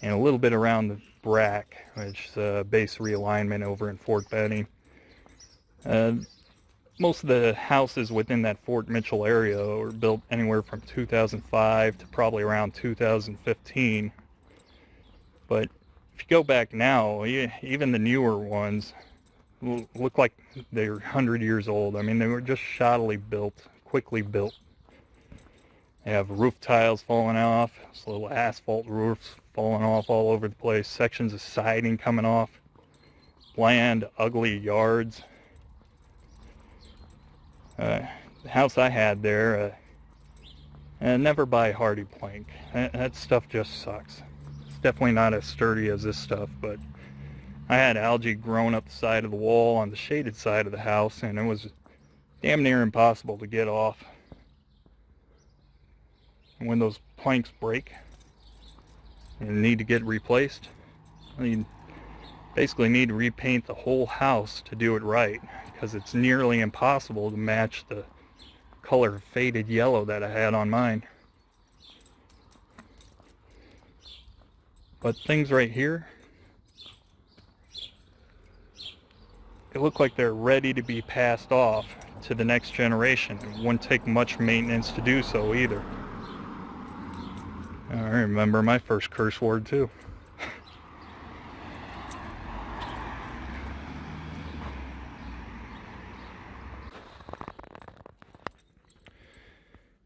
and a little bit around the BRAC, which is a base realignment over in Fort Benning. Most of the houses within that Fort Mitchell area were built anywhere from 2005 to probably around 2015. But if you go back now, even the newer ones look like they're 100 years old. I mean, they were just shoddily built, quickly built. They have roof tiles falling off, this little asphalt roofs falling off all over the place, sections of siding coming off, bland, ugly yards. The house I had there, never buy hardy plank. That stuff just sucks. It's definitely not as sturdy as this stuff, but I had algae growing up the side of the wall on the shaded side of the house, and it was damn near impossible to get off. And when those planks break and need to get replaced, you basically need to repaint the whole house to do it right, because it's nearly impossible to match the color faded yellow that I had on mine. But things right here, they look like they're ready to be passed off to the next generation. It wouldn't take much maintenance to do so either. I remember my first curse word too.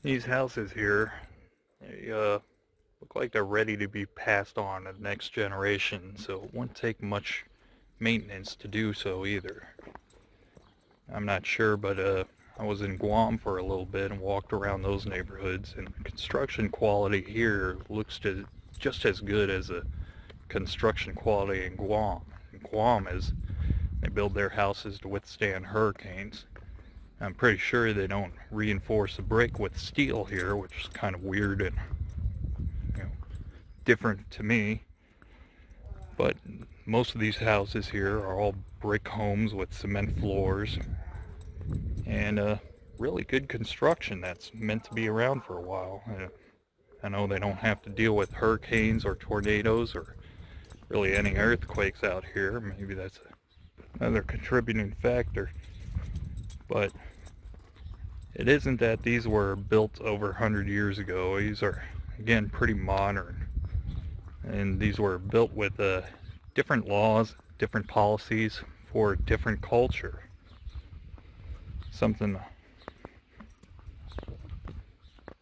These houses here, they look like they're ready to be passed on to the next generation, so it wouldn't take much maintenance to do so either. I'm not sure, but I was in Guam for a little bit and walked around those neighborhoods, and construction quality here looks just as good as the construction quality in Guam. In Guam is they build their houses to withstand hurricanes. I'm pretty sure they don't reinforce the brick with steel here, which is kind of weird and different to me. But most of these houses here are all brick homes with cement floors and really good construction that's meant to be around for a while. I know they don't have to deal with hurricanes or tornadoes or really any earthquakes out here. Maybe that's another contributing factor. But it isn't that these were built over 100 years ago. These are, again, pretty modern. And these were built with different laws, different policies for a different culture. Something,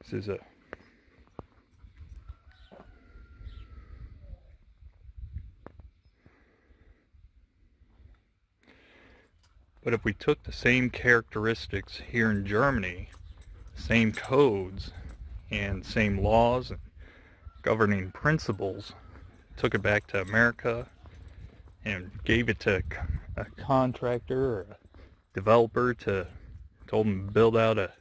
this is a, but if we took the same characteristics here in Germany, same codes and same laws and governing principles, took it back to America and gave it to a contractor or a developer told them to build out a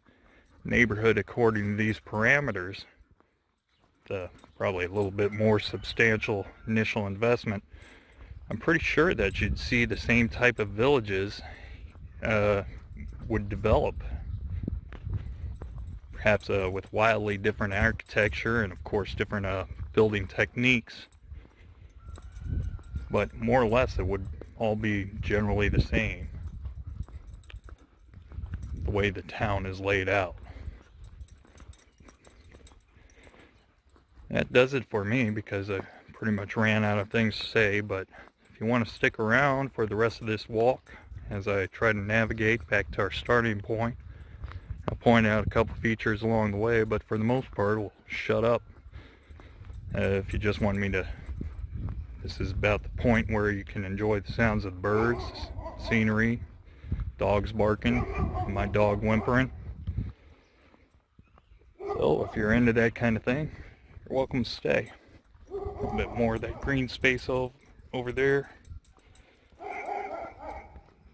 neighborhood according to these parameters, probably a little bit more substantial initial investment, I'm pretty sure that you'd see the same type of villages would develop, perhaps with wildly different architecture and of course different building techniques, but more or less it would all be generally the same, the way the town is laid out. That does it for me because I pretty much ran out of things to say, but if you want to stick around for the rest of this walk as I try to navigate back to our starting point, I'll point out a couple features along the way, but for the most part we'll shut up. If you just want me to, this is about the point where you can enjoy the sounds of the birds, scenery, dogs barking, my dog whimpering. So if you're into that kind of thing, you're welcome to stay. A little bit more of that green space over there.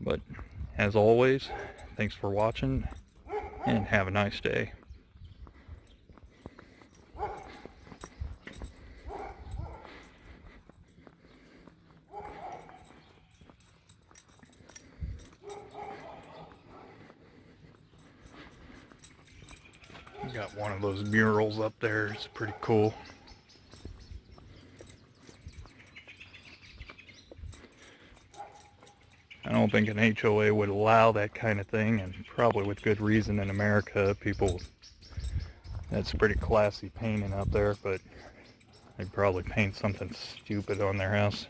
But as always, thanks for watching and have a nice day. Got one of those murals up there. It's pretty cool. I don't think an HOA would allow that kind of thing, and probably with good reason. In America, people, that's pretty classy painting up there, but they'd probably paint something stupid on their house.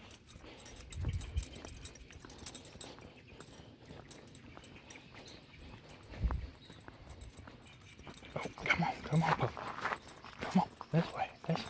Oh, come on, Pup. Come on, this way. Pause.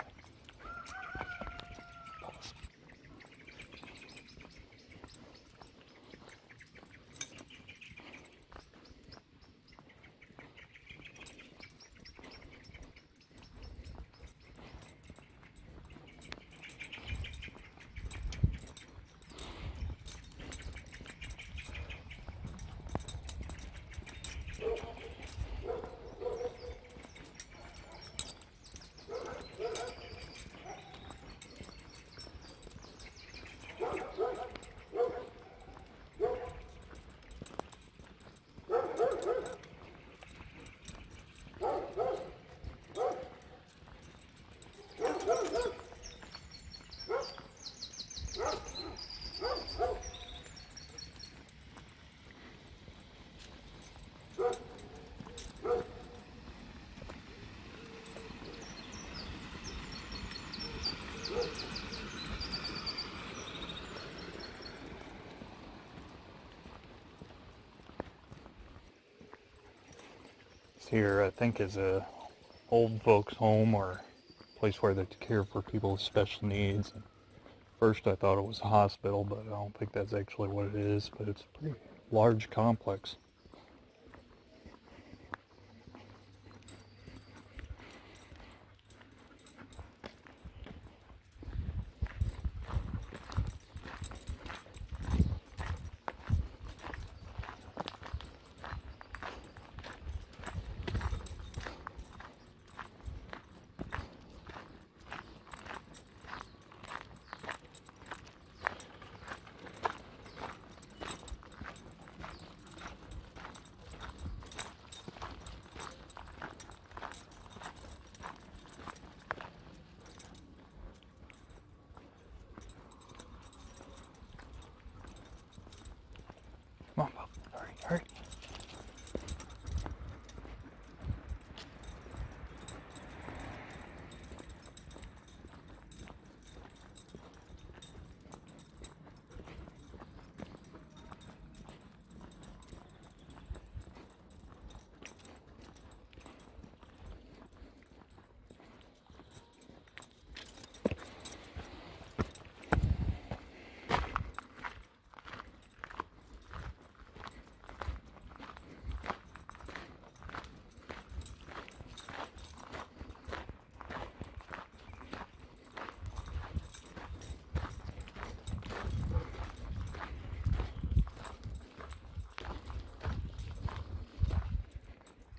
here, I think, is a old folks home or place where they care for people with special needs. And first I thought it was a hospital, but I don't think that's actually what it is, but it's a pretty large complex. Come on, Bob. Hurry, hurry.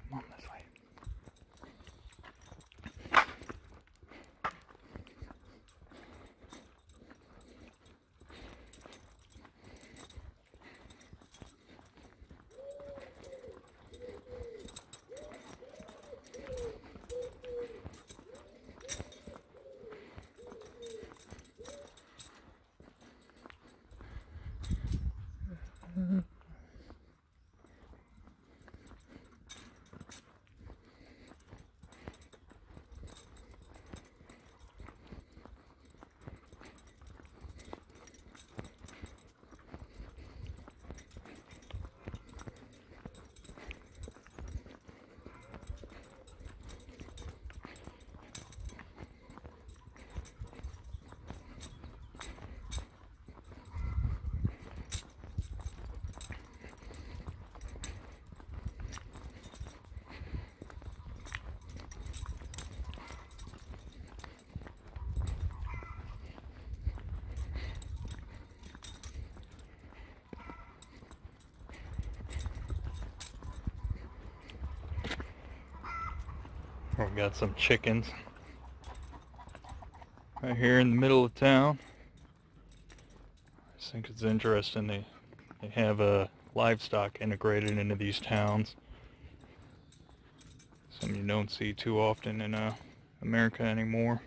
Come on this way. We got some chickens right here in the middle of town. I just think it's interesting they have livestock integrated into these towns. Something you don't see too often in America anymore.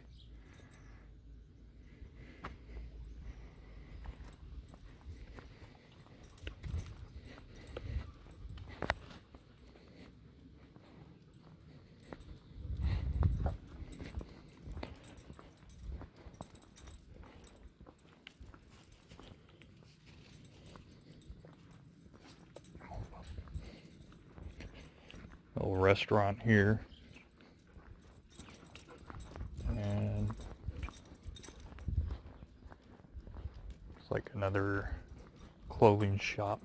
Little restaurant here, and it's like another clothing shop.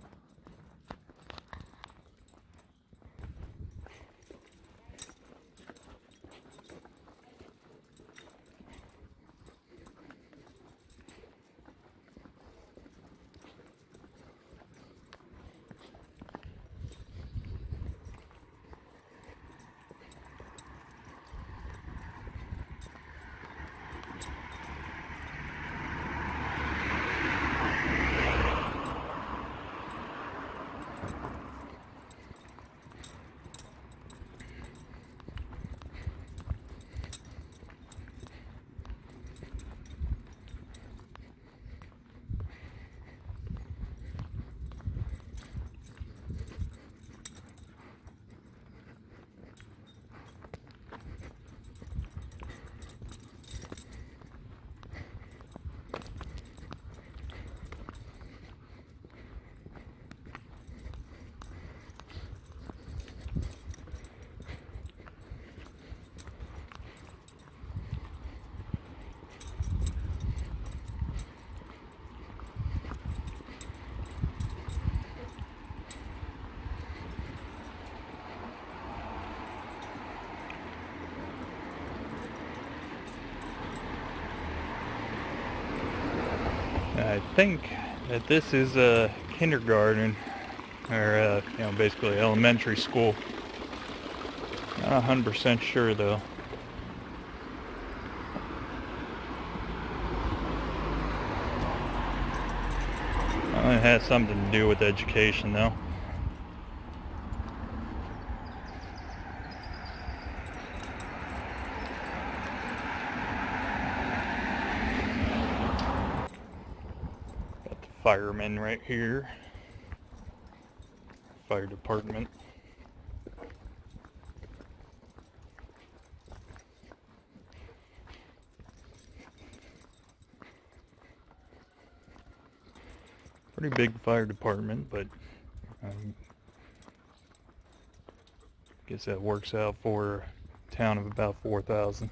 I think that this is a kindergarten, or basically elementary school. Not 100% sure though. It has something to do with education though. Got the firemen right here. Fire department. Pretty big fire department, but I guess that works out for a town of about 4,000.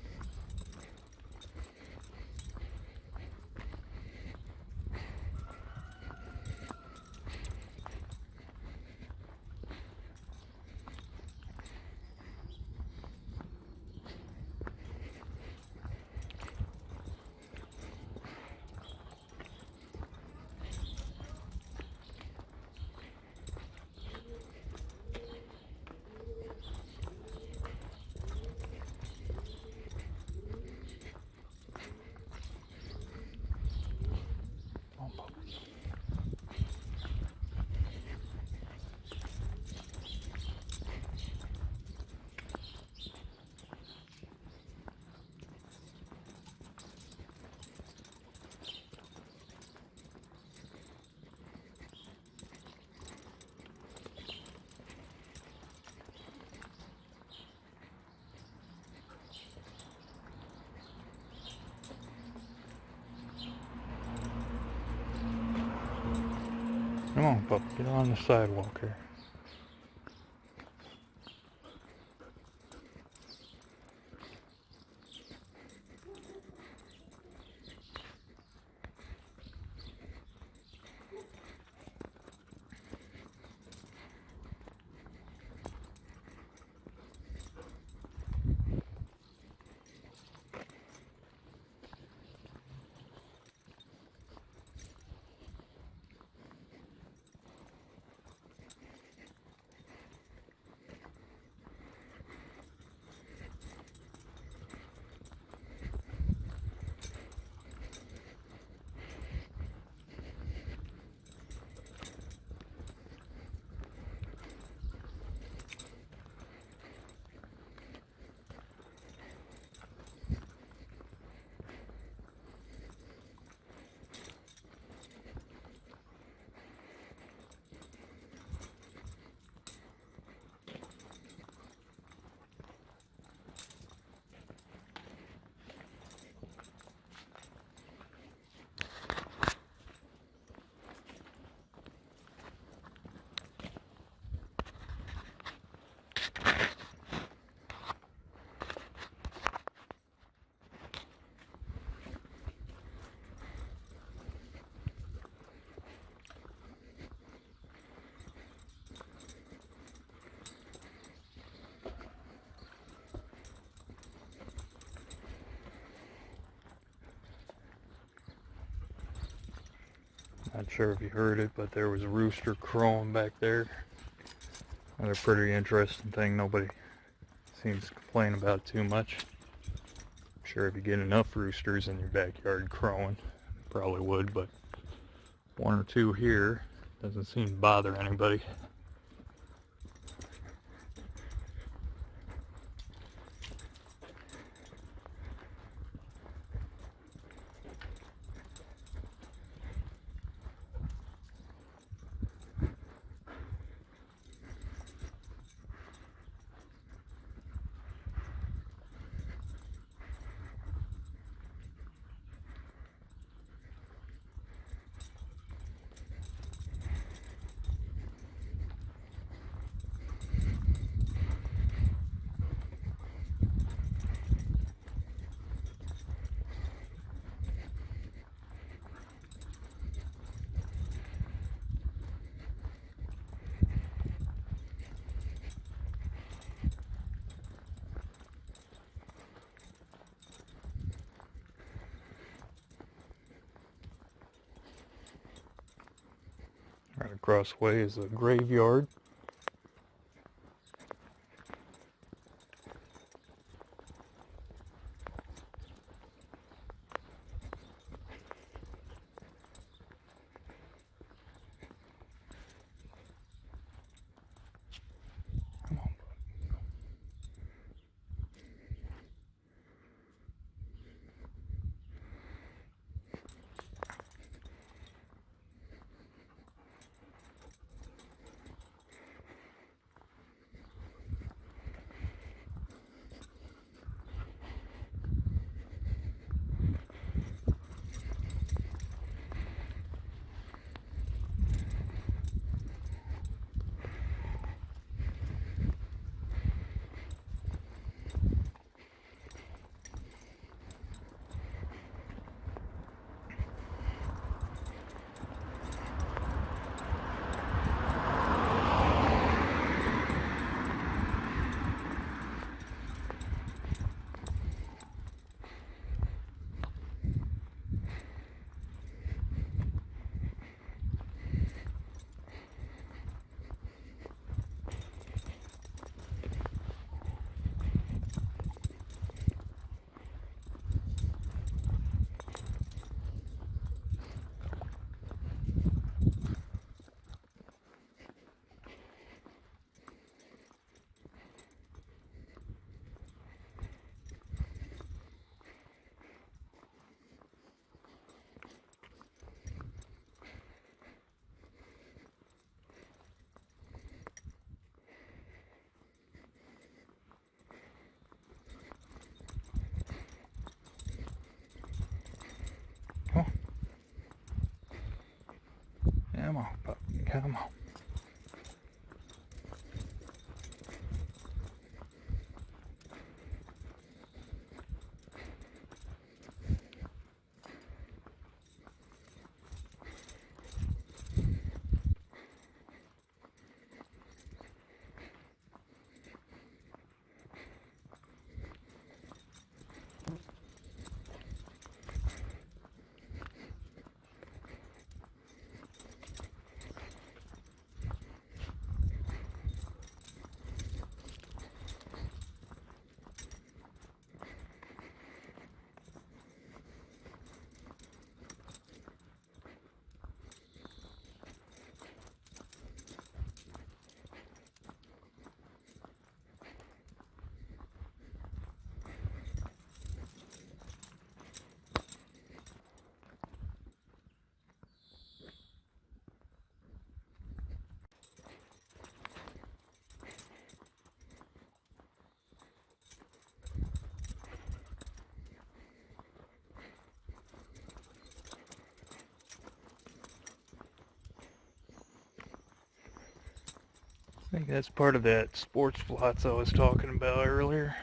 Come on, pup, get on the sidewalk here. Not sure if you heard it, but there was a rooster crowing back there. Another pretty interesting thing nobody seems to complain about too much. I'm sure if you get enough roosters in your backyard crowing, probably would, but one or two here doesn't seem to bother anybody. Across the way is a graveyard. Oh. Come on, puppy, come on. I think that's part of that sports plots I was talking about earlier.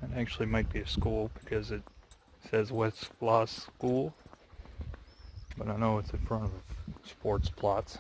It actually might be a school because it says West Floss School, but I know it's in front of sports plots.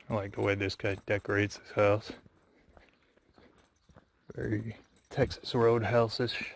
I like the way this guy decorates his house. Very Texas Roadhouse-ish.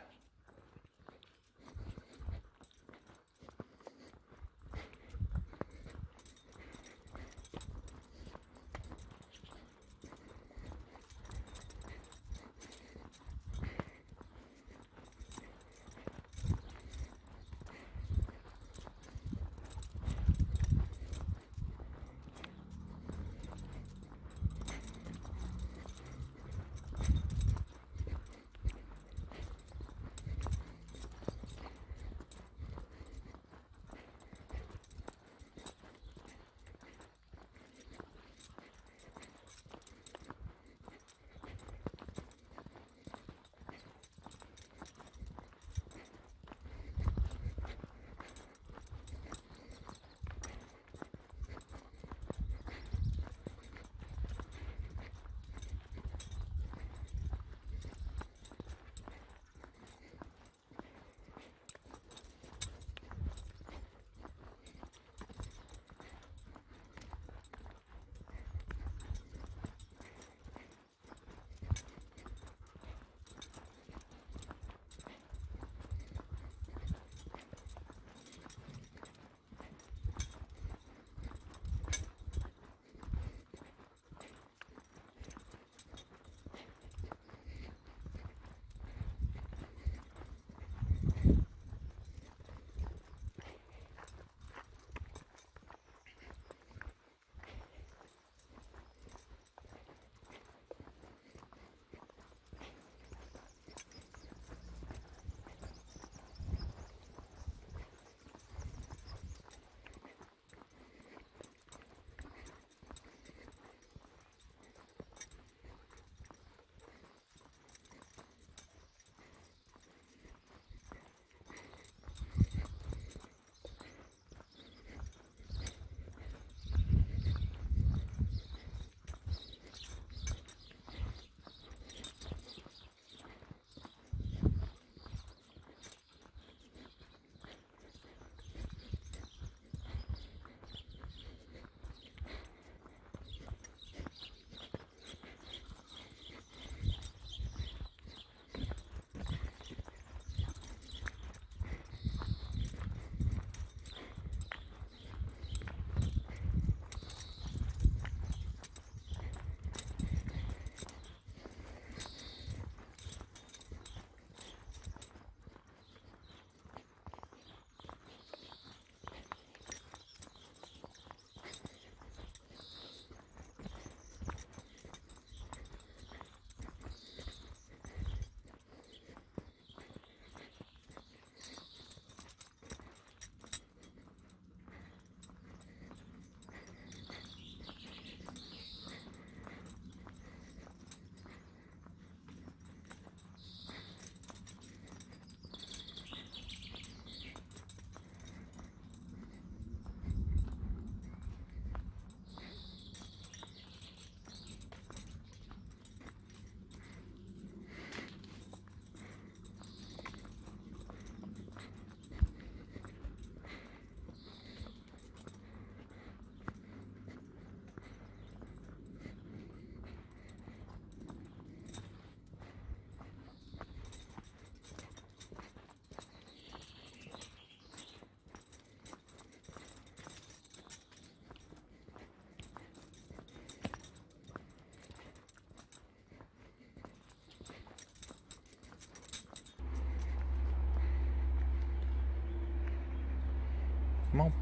Come on.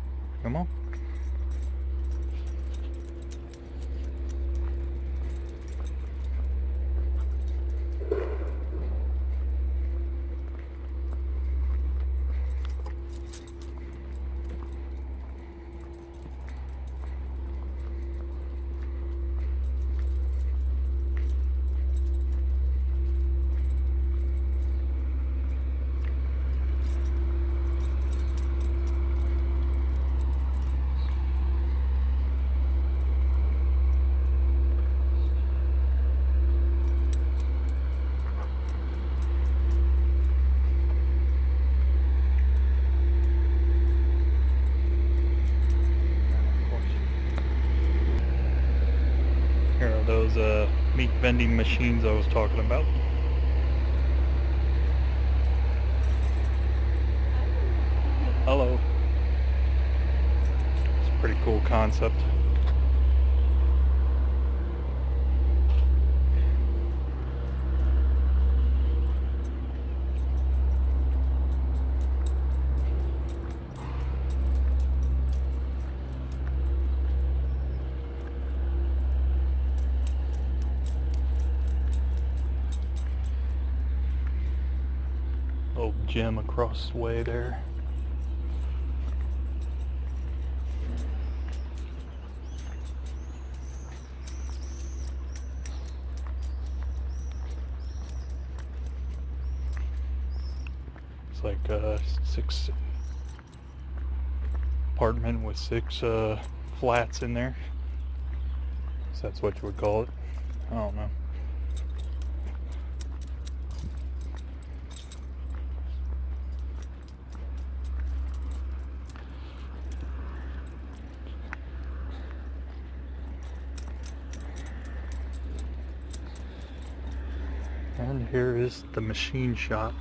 Come on. Here are those meat vending machines I was talking about. Hello. It's a pretty cool concept. Old gym across the way there. It's like a 6 apartment with 6 flats in there. So that's what you would call it. I don't know. And here is the machine shop.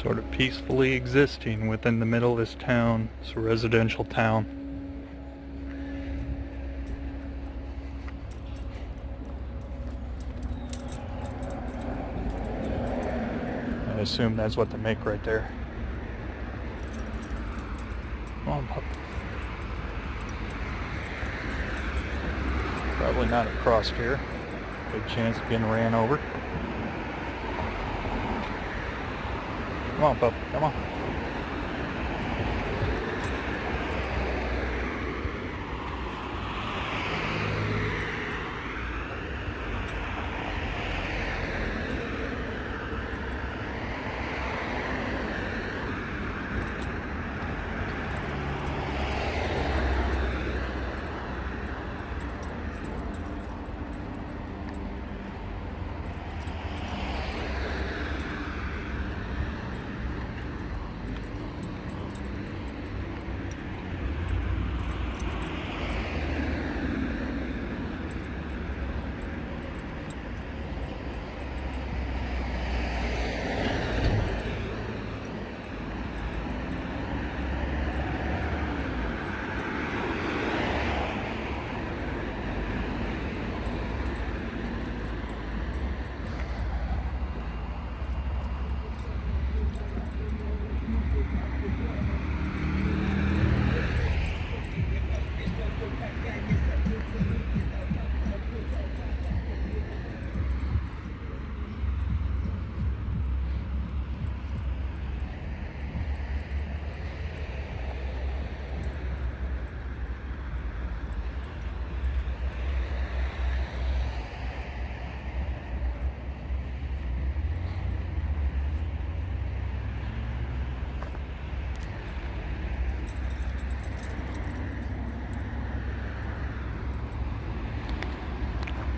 Sort of peacefully existing within the middle of this town. It's a residential town. I assume that's what they make right there. Come on, pup. Probably not across here. Big chance of getting ran over. Come on, pup. Come on.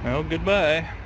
Well, goodbye.